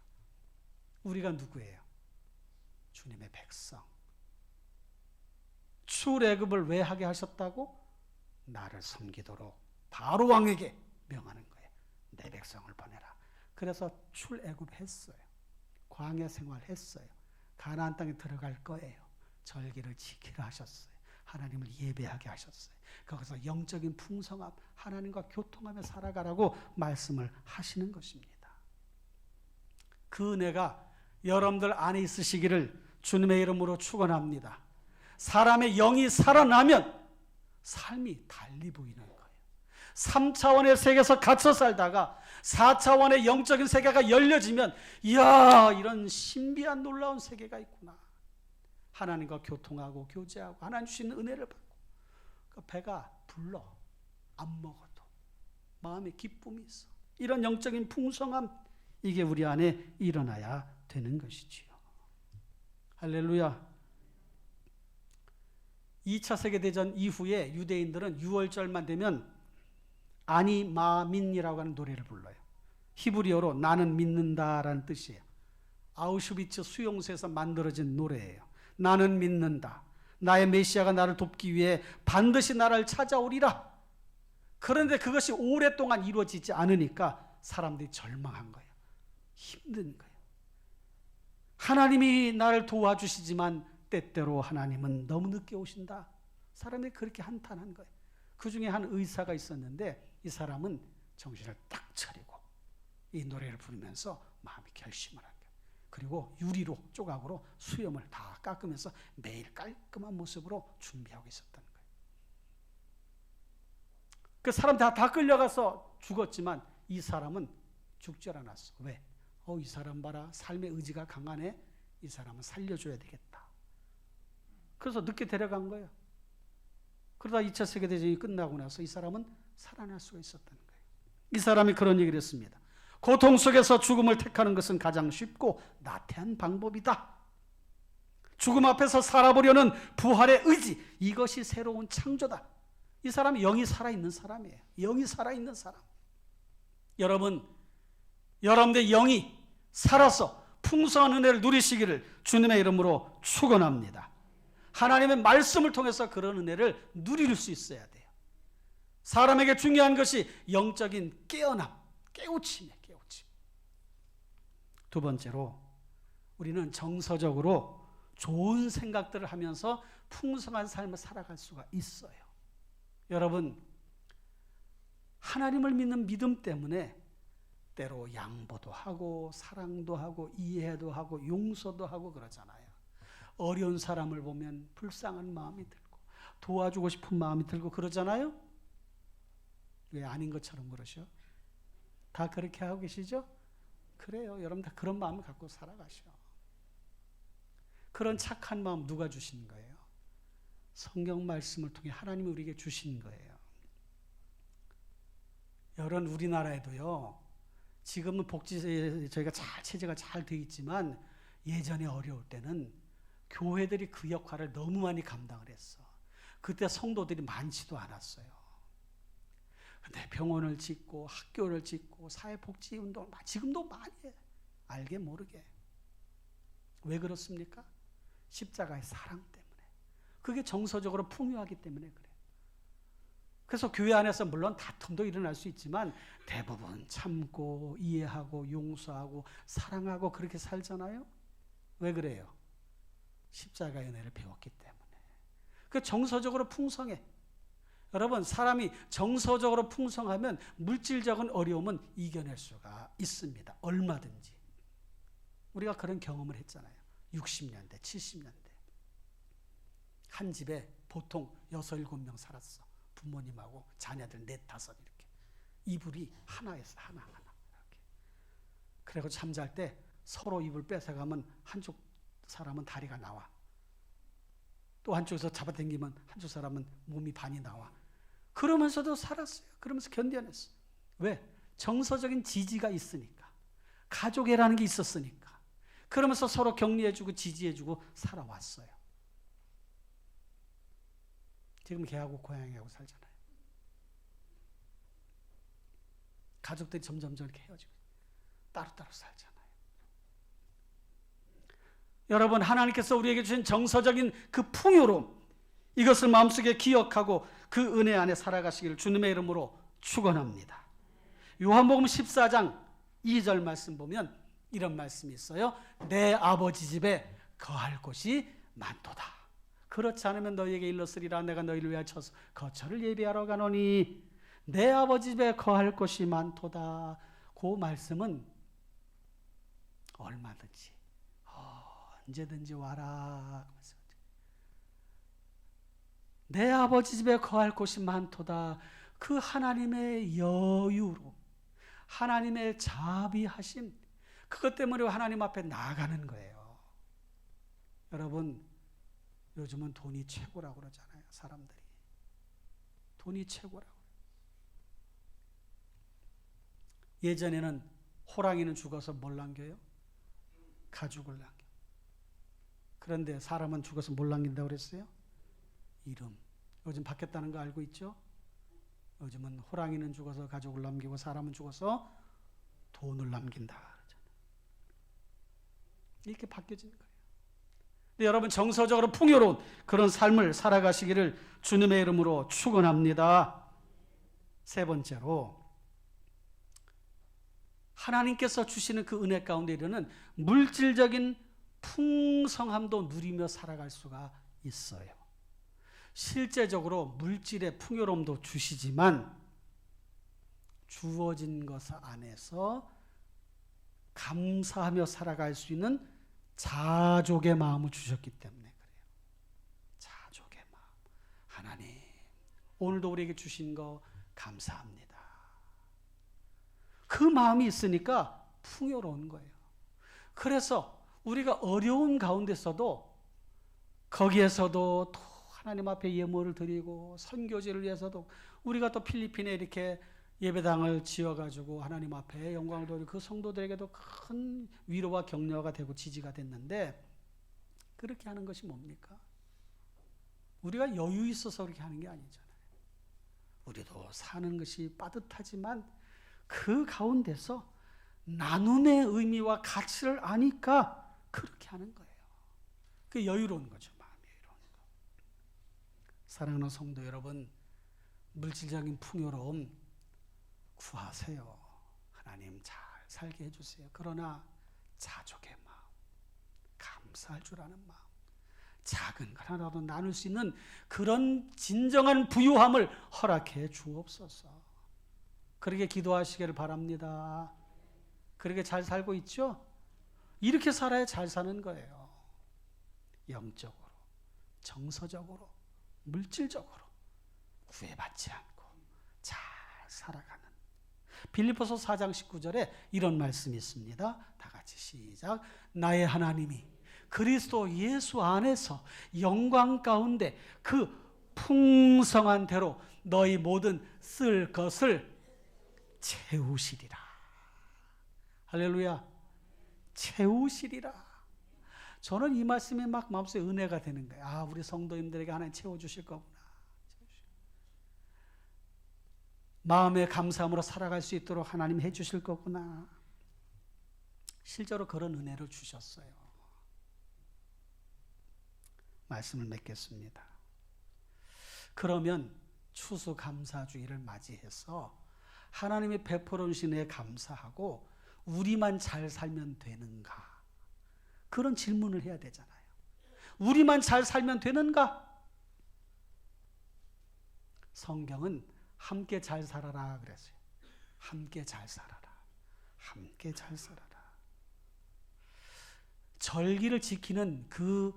우리가 누구예요? 주님의 백성. 출애굽을 왜 하게 하셨다고? 나를 섬기도록 바로 왕에게 명하는 거예요. 내 백성을 보내라. 그래서 출애굽했어요. 광야 생활했어요. 가나안 땅에 들어갈 거예요. 절기를 지키라 하셨어요. 하나님을 예배하게 하셨어요. 거기서 영적인 풍성함, 하나님과 교통하며 살아가라고 말씀을 하시는 것입니다. 그 은혜가 여러분들 안에 있으시기를 주님의 이름으로 축원합니다. 사람의 영이 살아나면 삶이 달리 보이는 거예요. 3차원의 세계에서 갇혀 살다가 4차원의 영적인 세계가 열려지면, 이야, 이런 신비한 놀라운 세계가 있구나. 하나님과 교통하고 교제하고 하나님 주시는 은혜를 받고, 그 배가 불러 안 먹어도 마음에 기쁨이 있어. 이런 영적인 풍성함, 이게 우리 안에 일어나야 되는 것이지요. 할렐루야. 2차 세계대전 이후에 유대인들은 6월절만 되면 아니마민이라고 하는 노래를 불러요. 히브리어로 나는 믿는다라는 뜻이에요. 아우슈비츠 수용소에서 만들어진 노래예요. 나는 믿는다. 나의 메시아가 나를 돕기 위해 반드시 나를 찾아오리라. 그런데 그것이 오랫동안 이루어지지 않으니까 사람들이 절망한 거예요. 힘든 거예요. 하나님이 나를 도와주시지만 때때로 하나님은 너무 늦게 오신다. 사람들이 그렇게 한탄한 거예요. 그 중에 한 의사가 있었는데 이 사람은 정신을 딱 차리고 이 노래를 부르면서 마음의 결심을 하게. 그리고 유리로 조각으로 수염을 다 깎으면서 매일 깔끔한 모습으로 준비하고 있었다는 거예요. 그 사람 다 끌려가서 죽었지만 이 사람은 죽질 않았어. 왜? 이 사람 봐라. 삶의 의지가 강하네. 이 사람은 살려줘야 되겠다. 그래서 늦게 데려간 거예요. 그러다 2차 세계대전이 끝나고 나서 이 사람은 살아날 수가 있었다는 거예요. 이 사람이 그런 얘기를 했습니다. 고통 속에서 죽음을 택하는 것은 가장 쉽고 나태한 방법이다. 죽음 앞에서 살아보려는 부활의 의지, 이것이 새로운 창조다. 이 사람이 영이 살아있는 사람이에요. 영이 살아있는 사람. 여러분의 영이 살아서 풍성한 은혜를 누리시기를 주님의 이름으로 축원합니다. 하나님의 말씀을 통해서 그런 은혜를 누릴 수 있어야 돼요. 사람에게 중요한 것이 영적인 깨어남, 깨우침이에요. 깨우침. 두 번째로 우리는 정서적으로 좋은 생각들을 하면서 풍성한 삶을 살아갈 수가 있어요. 여러분, 하나님을 믿는 믿음 때문에 때로 양보도 하고 사랑도 하고 이해도 하고 용서도 하고 그러잖아요. 어려운 사람을 보면 불쌍한 마음이 들고 도와주고 싶은 마음이 들고 그러잖아요. 왜 아닌 것처럼 그러셔? 다 그렇게 하고 계시죠? 그래요. 여러분 다 그런 마음을 갖고 살아가셔. 그런 착한 마음 누가 주신 거예요? 성경 말씀을 통해 하나님이 우리에게 주신 거예요. 여러분 우리나라에도요. 지금은 저희가 체제가 잘 돼 있지만 예전에 어려울 때는 교회들이 그 역할을 너무 많이 감당을 했어. 그때 성도들이 많지도 않았어요. 근데 병원을 짓고 학교를 짓고 사회복지운동을 지금도 많이 해. 알게 모르게. 왜 그렇습니까? 십자가의 사랑 때문에. 그게 정서적으로 풍요하기 때문에 그래요. 그래서 교회 안에서 물론 다툼도 일어날 수 있지만 대부분 참고 이해하고 용서하고 사랑하고 그렇게 살잖아요. 왜 그래요? 십자가의 은혜를 배웠기 때문에. 그 정서적으로 풍성해. 여러분 사람이 정서적으로 풍성하면 물질적인 어려움은 이겨낼 수가 있습니다. 얼마든지. 우리가 그런 경험을 했잖아요. 60년대, 70년대. 한 집에 보통 6, 7명 살았어. 부모님하고 자녀들 4, 5 이렇게. 이불이 하나였어. 하나. 이렇게. 그리고 잠잘 때 서로 이불 뺏어가면 한쪽 사람은 다리가 나와. 또 한쪽에서 잡아당기면 한쪽 사람은 몸이 반이 나와. 그러면서도 살았어요. 그러면서 견뎌냈어. 왜? 정서적인 지지가 있으니까. 가족애라는 게 있었으니까. 그러면서 서로 격려해주고 지지해주고 살아왔어요. 지금 걔하고 고양이하고 살잖아요. 가족들이 점점 이렇게 헤어지고 따로따로 살잖아요. 여러분 하나님께서 우리에게 주신 정서적인 그 풍요로움 이것을 마음속에 기억하고 그 은혜 안에 살아가시기를 주님의 이름으로 축원합니다. 요한복음 14장 2절 말씀 보면 이런 말씀이 있어요. 내 아버지 집에 거할 곳이 많도다. 그렇지 않으면 너희에게 일렀으리라. 내가 너희를 위하여 거처를 예비하러 가노니 내 아버지 집에 거할 곳이 많도다. 그 말씀은 얼마든지 언제든지 와라. 내 아버지 집에 거할 곳이 많도다. 그 하나님의 여유로 하나님의 자비하심 그것 때문에 하나님 앞에 나아가는 거예요. 여러분 요즘은 돈이 최고라고 그러잖아요. 사람들이. 돈이 최고라고. 예전에는 호랑이는 죽어서 뭘 남겨요? 가죽을 남겨. 그런데 사람은 죽어서 뭘 남긴다고 그랬어요? 이름. 요즘 바뀌었다는 거 알고 있죠? 요즘은 호랑이는 죽어서 가족을 남기고 사람은 죽어서 돈을 남긴다 그러잖아요. 이렇게 바뀌어진 거예요. 근데 여러분 정서적으로 풍요로운 그런 삶을 살아가시기를 주님의 이름으로 축원합니다. 세 번째로 하나님께서 주시는 그 은혜 가운데 이르는 물질적인 풍성함도 누리며 살아갈 수가 있어요. 실제적으로 물질의 풍요로움도 주시지만 주어진 것 안에서 감사하며 살아갈 수 있는 자족의 마음을 주셨기 때문에 그래요. 자족의 마음. 하나님, 오늘도 우리에게 주신 거 감사합니다. 그 마음이 있으니까 풍요로운 거예요. 그래서 우리가 어려운 가운데서도 거기에서도 또 하나님 앞에 예물을 드리고 선교지를 위해서도 우리가 또 필리핀에 이렇게 예배당을 지어가지고 하나님 앞에 영광을 돌리고 그 성도들에게도 큰 위로와 격려가 되고 지지가 됐는데 그렇게 하는 것이 뭡니까? 우리가 여유 있어서 그렇게 하는 게 아니잖아요. 우리도 사는 것이 빠듯하지만 그 가운데서 나눔의 의미와 가치를 아니까 그렇게 하는 거예요. 그 여유로운 거죠. 마음이 여유로운 거. 사랑하는 성도 여러분, 물질적인 풍요로움 구하세요. 하나님 잘 살게 해주세요. 그러나 자족의 마음, 감사할 줄 아는 마음, 작은 것 하나라도 나눌 수 있는 그런 진정한 부유함을 허락해 주옵소서. 그렇게 기도하시기를 바랍니다. 그렇게 잘 살고 있죠? 이렇게 살아야 잘 사는 거예요. 영적으로, 정서적으로, 물질적으로 구애받지 않고 잘 살아가는. 빌립보서 4장 19절에 이런 말씀이 있습니다. 다 같이 시작. 나의 하나님이 그리스도 예수 안에서 영광 가운데 그 풍성한 대로 너희 모든 쓸 것을 채우시리라. 할렐루야. 채우시리라. 저는 이 말씀이 막 마음속에 은혜가 되는 거예요. 아, 우리 성도님들에게 하나님 채워주실 거구나. 마음의 감사함으로 살아갈 수 있도록 하나님 해주실 거구나. 실제로 그런 은혜를 주셨어요. 말씀을 맺겠습니다. 그러면 추수감사주의를 맞이해서 하나님이 베풀어 주신 은혜에 감사하고 우리만 잘 살면 되는가? 그런 질문을 해야 되잖아요. 우리만 잘 살면 되는가? 성경은 함께 잘 살아라 그랬어요. 함께 잘 살아라. 함께 잘 살아라. 절기를 지키는 그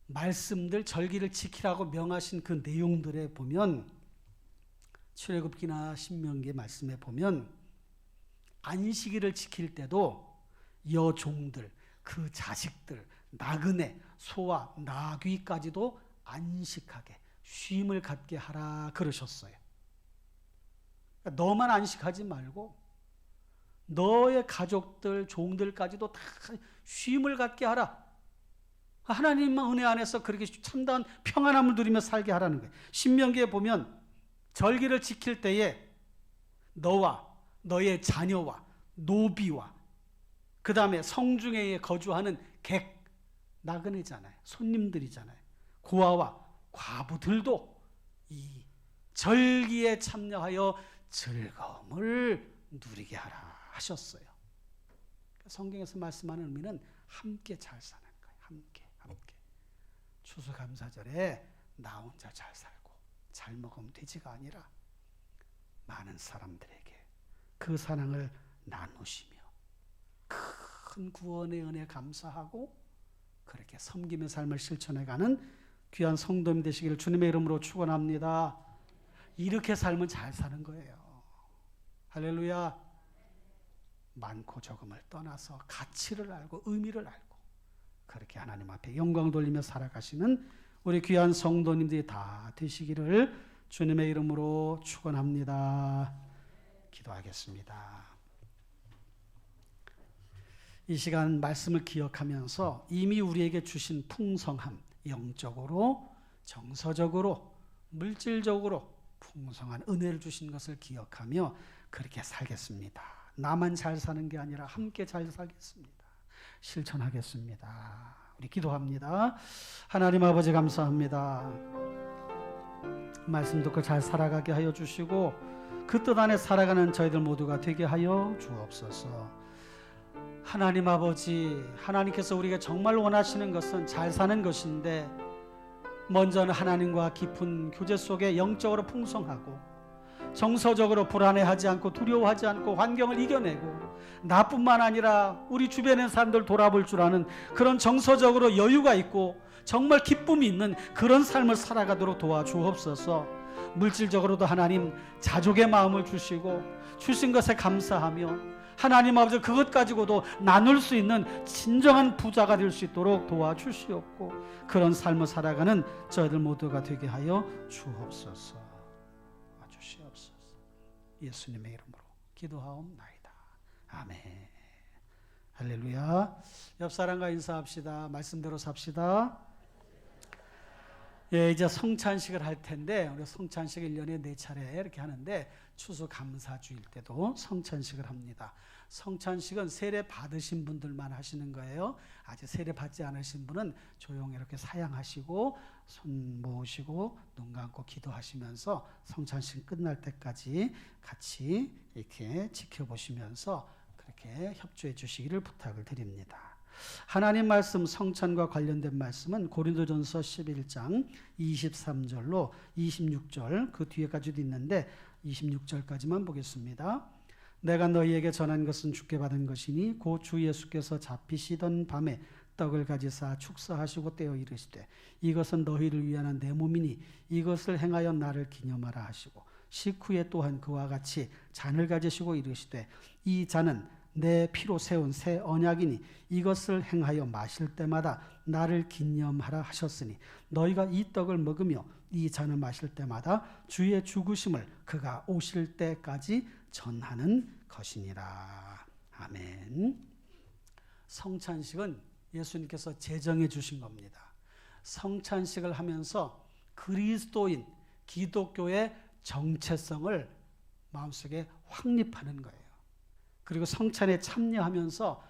말씀들, 절기를 지키라고 명하신 그 내용들에 보면 출애굽기나 신명기 말씀에 보면 안식일을 지킬 때도 여종들, 그 자식들, 나그네, 소와 나귀까지도 안식하게 쉼을 갖게 하라 그러셨어요. 그러니까 너만 안식하지 말고 너의 가족들, 종들까지도 다 쉼을 갖게 하라. 하나님만 은혜 안에서 그렇게 참다운 평안함을 누리며 살게 하라는 거예요. 신명기에 보면 절기를 지킬 때에 너와 너의 자녀와 노비와 그 다음에 성중에 거주하는 객, 나그네잖아요. 손님들이잖아요. 고아와 과부들도 이 절기에 참여하여 즐거움을 누리게 하라 하셨어요. 성경에서 말씀하는 의미는 함께 잘 사는 거예요. 함께. 추수감사절에 나 혼자 잘 살고 잘 먹으면 되지가 아니라 많은 사람들에게 그 사랑을 나누시며 큰 구원의 은혜 감사하고 그렇게 섬김의 삶을 실천해가는 귀한 성도님 되시기를 주님의 이름으로 축원합니다. 이렇게 살면 잘 사는 거예요. 할렐루야. 많고 적음을 떠나서 가치를 알고 의미를 알고 그렇게 하나님 앞에 영광 돌리며 살아가시는 우리 귀한 성도님들이 다 되시기를 주님의 이름으로 축원합니다. 기도하겠습니다. 이 시간 말씀을 기억하면서 이미 우리에게 주신 풍성함, 영적으로, 정서적으로, 물질적으로 풍성한 은혜를 주신 것을 기억하며 그렇게 살겠습니다. 나만 잘 사는 게 아니라 함께 잘 살겠습니다. 실천하겠습니다. 우리 기도합니다. 하나님 아버지 감사합니다. 말씀 듣고 잘 살아가게 하여 주시고 그 뜻 안에 살아가는 저희들 모두가 되게 하여 주옵소서. 하나님 아버지, 하나님께서 우리가 정말 원하시는 것은 잘 사는 것인데 먼저는 하나님과 깊은 교제 속에 영적으로 풍성하고 정서적으로 불안해하지 않고 두려워하지 않고 환경을 이겨내고 나뿐만 아니라 우리 주변의 사람들 돌아볼 줄 아는 그런 정서적으로 여유가 있고 정말 기쁨이 있는 그런 삶을 살아가도록 도와주옵소서. 물질적으로도 하나님 자족의 마음을 주시고 주신 것에 감사하며 하나님 아버지 그것 가지고도 나눌 수 있는 진정한 부자가 될 수 있도록 도와주시옵고 그런 삶을 살아가는 저희들 모두가 되게 하여 주옵소서. 주시옵소서. 예수님의 이름으로 기도하옵나이다. 아멘. 할렐루야. 옆 사람과 인사합시다. 말씀대로 삽시다. 예, 이제 성찬식을 할 텐데 우리 성찬식 1년에 4차례 이렇게 하는데 추수감사주일 때도 성찬식을 합니다. 성찬식은 세례 받으신 분들만 하시는 거예요. 아직 세례 받지 않으신 분은 조용히 이렇게 사양하시고 손 모으시고 눈 감고 기도하시면서 성찬식 끝날 때까지 같이 이렇게 지켜보시면서 그렇게 협조해 주시기를 부탁을 드립니다. 하나님 말씀 성찬과 관련된 말씀은 고린도전서 11장 23절로 26절 그 뒤에까지도 있는데 26절까지만 보겠습니다. 내가 너희에게 전한 것은 주께 받은 것이니 곧 주 예수께서 잡히시던 밤에 떡을 가지사 축사하시고 떼어 이르시되 이것은 너희를 위한 내 몸이니 이것을 행하여 나를 기념하라 하시고 식후에 또한 그와 같이 잔을 가지시고 이르시되 이 잔은 내 피로 세운 새 언약이니 이것을 행하여 마실 때마다 나를 기념하라 하셨으니 너희가 이 떡을 먹으며 이 잔을 마실 때마다 주의 죽으심을 그가 오실 때까지 전하는 것이니라. 아멘. 성찬식은 예수님께서 제정해 주신 겁니다. 성찬식을 하면서 그리스도인 기독교의 정체성을 마음속에 확립하는 거예요. 그리고 성찬에 참여하면서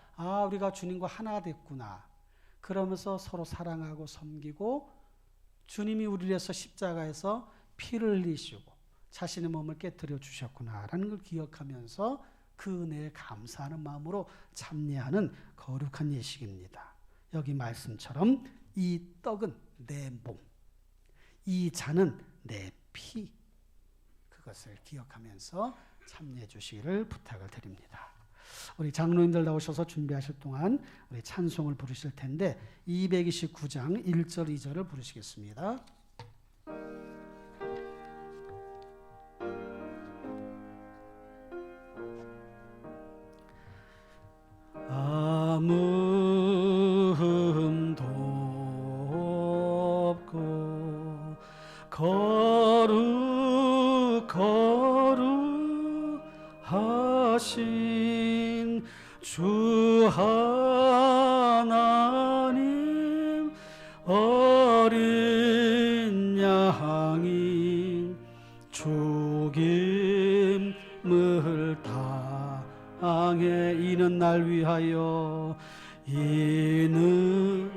우리가 주님과 하나 됐구나. 그러면서 서로 사랑하고 섬기고 주님이 우리를 위해서 십자가에서 피를 흘리시고 자신의 몸을 깨뜨려 주셨구나라는 걸 기억하면서 그 은혜에 감사하는 마음으로 참여하는 거룩한 예식입니다. 여기 말씀처럼 이 떡은 내 몸, 이 잔은 내 피, 그것을 기억하면서 참여해 주시기를 부탁을 드립니다. 우리 장로님들 나오셔서 준비하실 동안 우리 찬송을 부르실 텐데 229장 1절 2절을 부르시겠습니다. 아무흠도 없고 거룩하신 주 하나님 어린 양이 죽임을 당해 이는 날 위하여 이는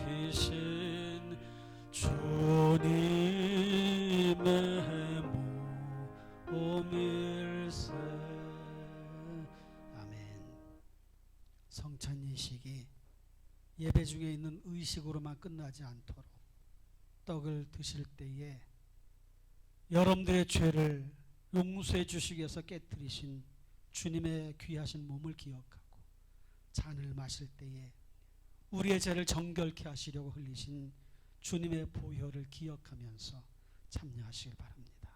깨뜨리신 주님의 몸일세. 아멘. 성찬 예식이 예배 중에 있는 의식으로만 끝나지 않도록 떡을 드실 때에 여러분들의 죄를 용서해 주시기 위해서 깨뜨리신 주님의 귀하신 몸을 기억하고 잔을 마실 때에 우리의 죄를 정결케 하시려고 흘리신 주님의 보혈을 기억하면서 참여하시길 바랍니다.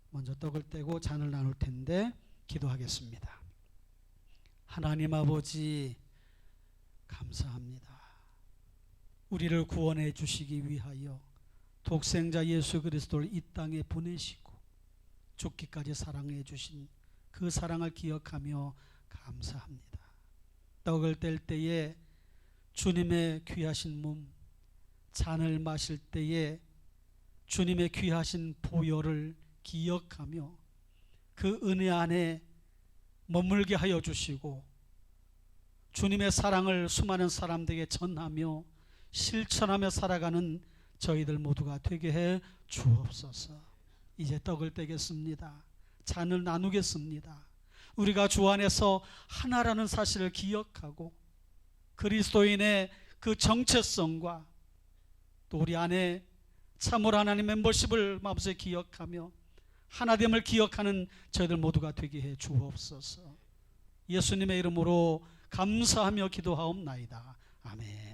먼저 떡을 떼고 잔을 나눌 텐데 기도하겠습니다. 하나님 아버지 감사합니다. 우리를 구원해 주시기 위하여 독생자 예수 그리스도를 이 땅에 보내시고 죽기까지 사랑해 주신 그 사랑을 기억하며 감사합니다. 떡을 뗄 때에 주님의 귀하신 몸, 잔을 마실 때에 주님의 귀하신 보혈을 기억하며 그 은혜 안에 머물게 하여 주시고 주님의 사랑을 수많은 사람들에게 전하며 실천하며 살아가는 저희들 모두가 되게 해 주옵소서. 이제 떡을 떼겠습니다. 잔을 나누겠습니다. 우리가 주 안에서 하나라는 사실을 기억하고 그리스도인의 그 정체성과 또 우리 안에 참으로 하나님의 멤버십을 마음속에 기억하며 하나됨을 기억하는 저희들 모두가 되게 해 주옵소서. 예수님의 이름으로 감사하며 기도하옵나이다. 아멘.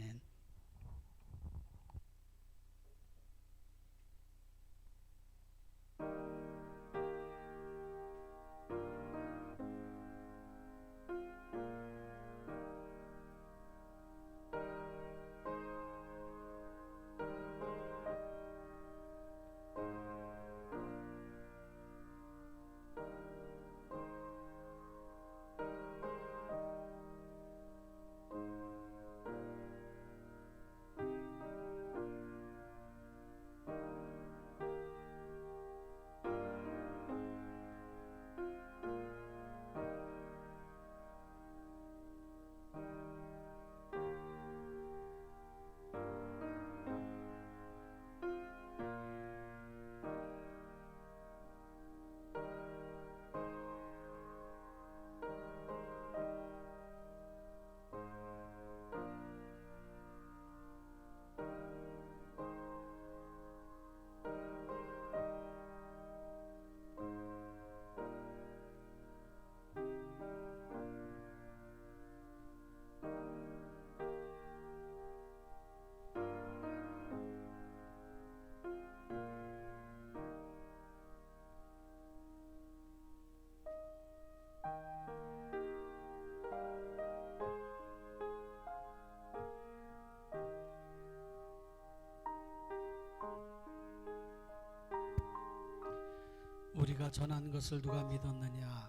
우리가 전한 것을 누가 믿었느냐?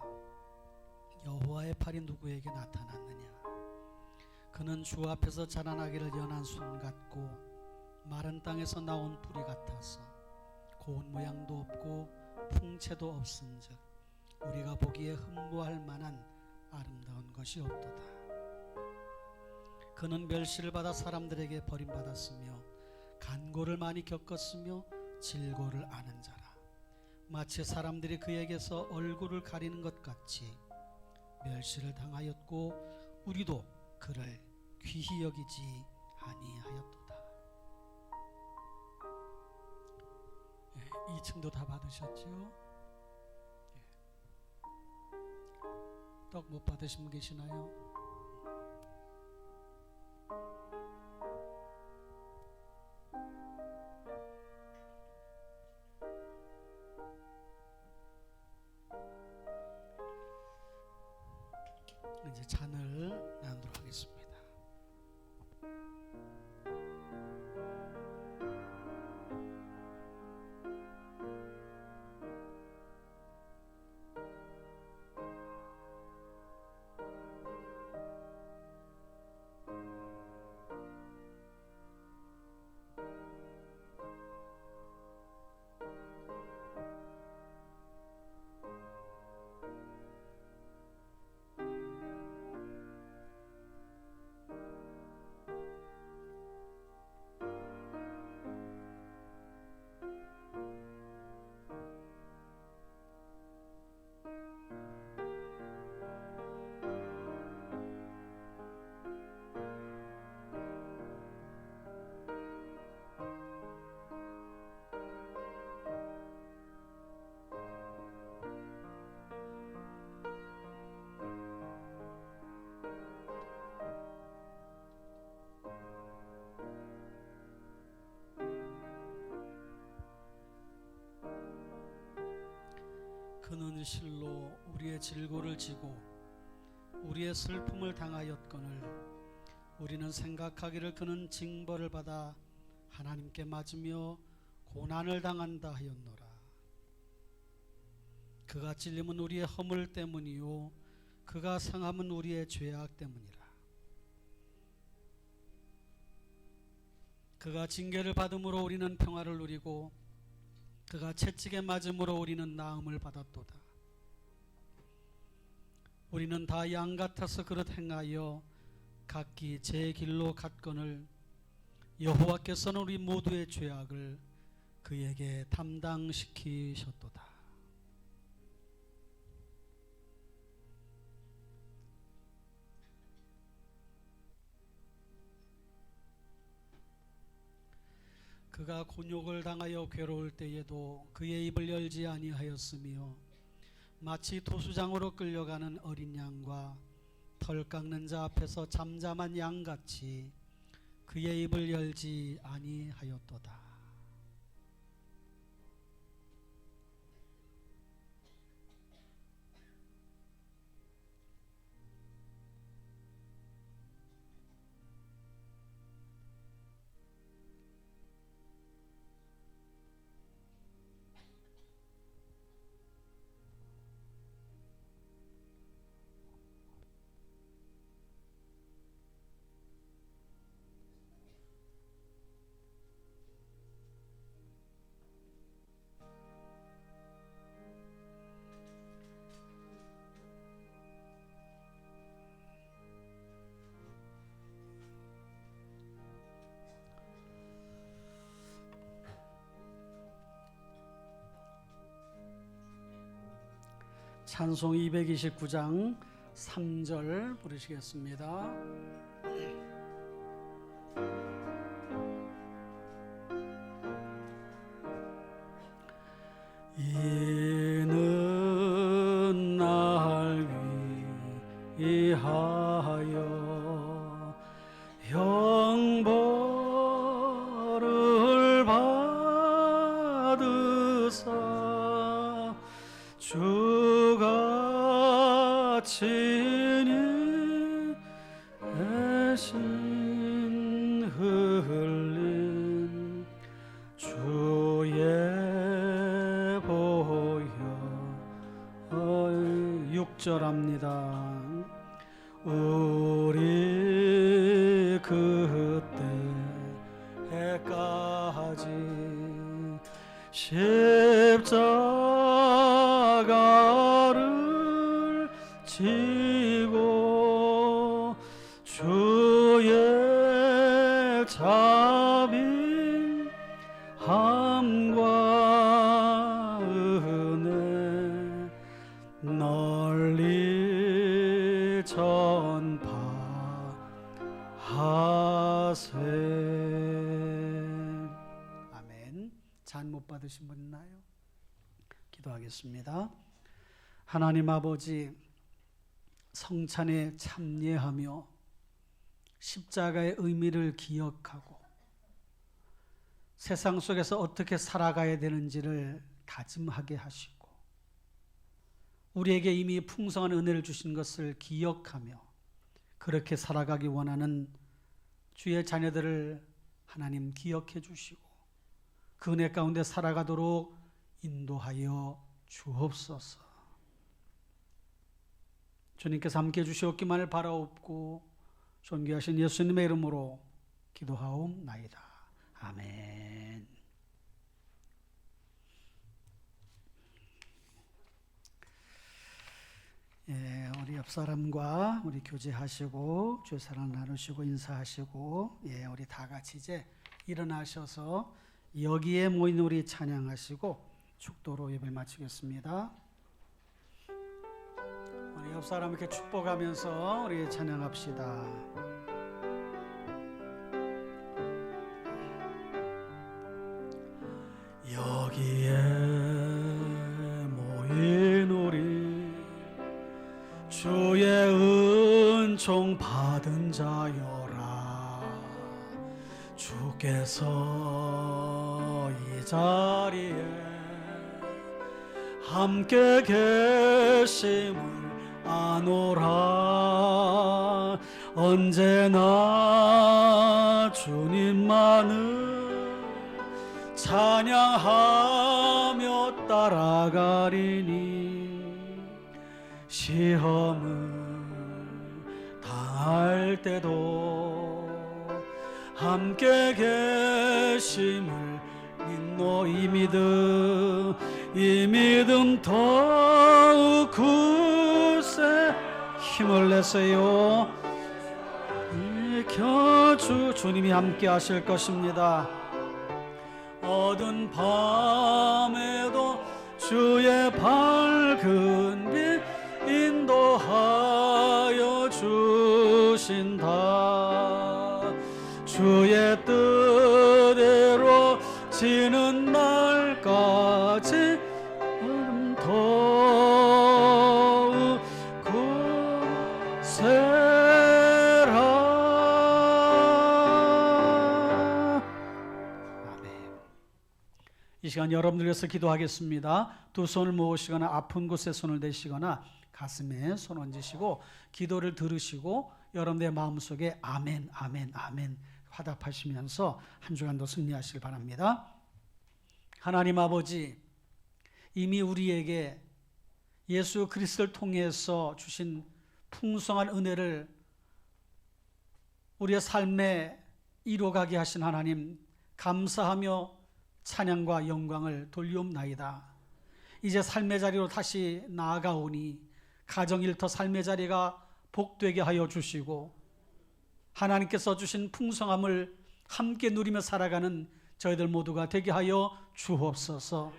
여호와의 팔이 누구에게 나타났느냐? 그는 주 앞에서 자라나기를 연한 순 같고 마른 땅에서 나온 뿌리 같아서 고운 모양도 없고 풍채도 없은즉 우리가 보기에 흠모할 만한 아름다운 것이 없도다. 그는 멸시를 받아 사람들에게 버림받았으며 간고를 많이 겪었으며 질고를 아는 자라. 마치 사람들이 그에게서 얼굴을 가리는 것 같이 멸시를 당하였고 우리도 그를 귀히 여기지 아니하였도다. 2층도 다 받으셨죠? 떡 못 받으신 분 계시나요? 이제 잔을 나누도록 하겠습니다. 그는 실로 우리의 질고를 지고 우리의 슬픔을 당하였거늘 우리는 생각하기를 그는 징벌을 받아 하나님께 맞으며 고난을 당한다 하였노라. 그가 찔림은 우리의 허물 때문이요 그가 상함은 우리의 죄악 때문이라. 그가 징계를 받음으로 우리는 평화를 누리고 그가 채찍에 맞음으로 우리는 나음을 받았도다. 우리는 다 양 같아서 그릇 행하여 각기 제 길로 갔거늘 여호와께서는 우리 모두의 죄악을 그에게 담당시키셨도다. 그가 곤욕을 당하여 괴로울 때에도 그의 입을 열지 아니하였으며 마치 도수장으로 끌려가는 어린 양과 털 깎는 자 앞에서 잠잠한 양같이 그의 입을 열지 아니하였도다. 찬송 229장 3절 부르시겠습니다. 이는 날 위하여 형벌을 받으사 주가 친히 대신 흘린 주의 보혈 6절합니다. 우리 그때까지 십자가를 지고 주의 자비함과 은혜 널리 전파하세. 아멘. 잔 못 받으신 분 있나요? 기도하겠습니다. 하나님 아버지, 성찬에 참여하며 십자가의 의미를 기억하고 세상 속에서 어떻게 살아가야 되는지를 다짐하게 하시고 우리에게 이미 풍성한 은혜를 주신 것을 기억하며 그렇게 살아가기 원하는 주의 자녀들을 하나님 기억해 주시고 그 은혜 가운데 살아가도록 인도하여 주옵소서. 주님께서 함께해 주시옵기만을 바라옵고 존귀하신 예수님의 이름으로 기도하옵나이다. 아멘. 우리 옆 사람과 우리 교제하시고 주의 사랑 나누시고 인사하시고 우리 다 같이 이제 일어나셔서 여기에 모인 우리 찬양하시고 축도로 예배를 마치겠습니다. 우리 옆 사람 이렇게 축복하면서 우리 찬양합시다. 여기에 모인 우리 주의 은총 받은 자여라. 주께서 이 자리에 함께 계심을 아노라. 언제나 주님만을 찬양하며 따라가리니 시험을 당할 때도 함께 계심을 믿노. 이 믿음 더욱 굳세 힘을 내세요. 지켜주 주님이 함께 하실 것입니다. 어두운 밤에도 주의 밝은 빛 인도하여 주신다. 주의 뜻대로 지는 날까지 더욱 굳세라. 아멘. 이 시간 여러분들 위해서 기도하겠습니다. 두 손을 모으시거나 아픈 곳에 손을 대시거나 가슴에 손 얹으시고 기도를 들으시고 여러분의 마음속에 아멘 아멘 아멘 화답하시면서 한 주간도 승리하시길 바랍니다. 하나님 아버지, 이미 우리에게 예수 그리스도를 통해서 주신 풍성한 은혜를 우리의 삶에 이루어가게 하신 하나님, 감사하며 찬양과 영광을 돌리옵나이다. 이제 삶의 자리로 다시 나아가오니 가정 일터 삶의 자리가 복되게 하여 주시고 하나님께서 주신 풍성함을 함께 누리며 살아가는 저희들 모두가 되게 하여 주옵소서.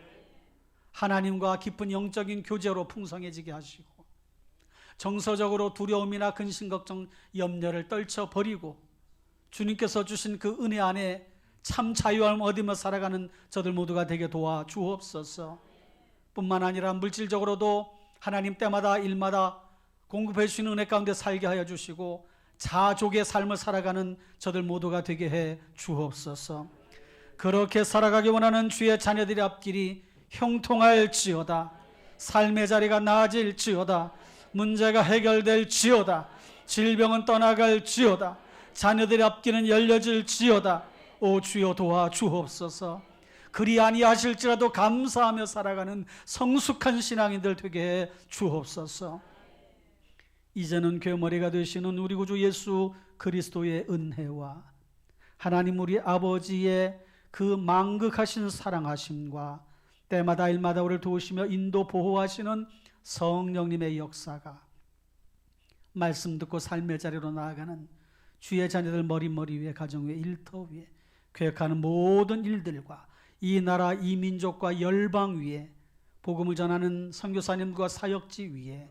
하나님과 깊은 영적인 교제로 풍성해지게 하시고 정서적으로 두려움이나 근심 걱정 염려를 떨쳐버리고 주님께서 주신 그 은혜 안에 참 자유함을 얻으며 살아가는 저들 모두가 되게 도와 주옵소서. 뿐만 아니라 물질적으로도 하나님 때마다 일마다 공급해 주시는 은혜 가운데 살게 하여 주시고 자족의 삶을 살아가는 저들 모두가 되게 해 주옵소서. 그렇게 살아가기 원하는 주의 자녀들의 앞길이 형통할지어다. 삶의 자리가 나아질지어다. 문제가 해결될지어다. 질병은 떠나갈지어다. 자녀들의 앞길은 열려질지어다. 오 주여 도와 주옵소서. 그리 아니하실지라도 감사하며 살아가는 성숙한 신앙인들 되게 해 주옵소서. 이제는 교머리가 되시는 우리 구주 예수 그리스도의 은혜와 하나님 우리 아버지의 그 만극하신 사랑하심과 때마다 일마다 우리를 도우시며 인도 보호하시는 성령님의 역사가 말씀 듣고 삶의 자리로 나아가는 주의 자녀들 머리 위에 가정 위에 일터 위에 계획하는 모든 일들과 이 나라 이 민족과 열방 위에 복음을 전하는 선교사님과 사역지 위에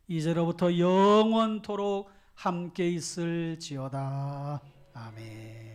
이제로부터 영원토록 함께 있을지어다. 아멘.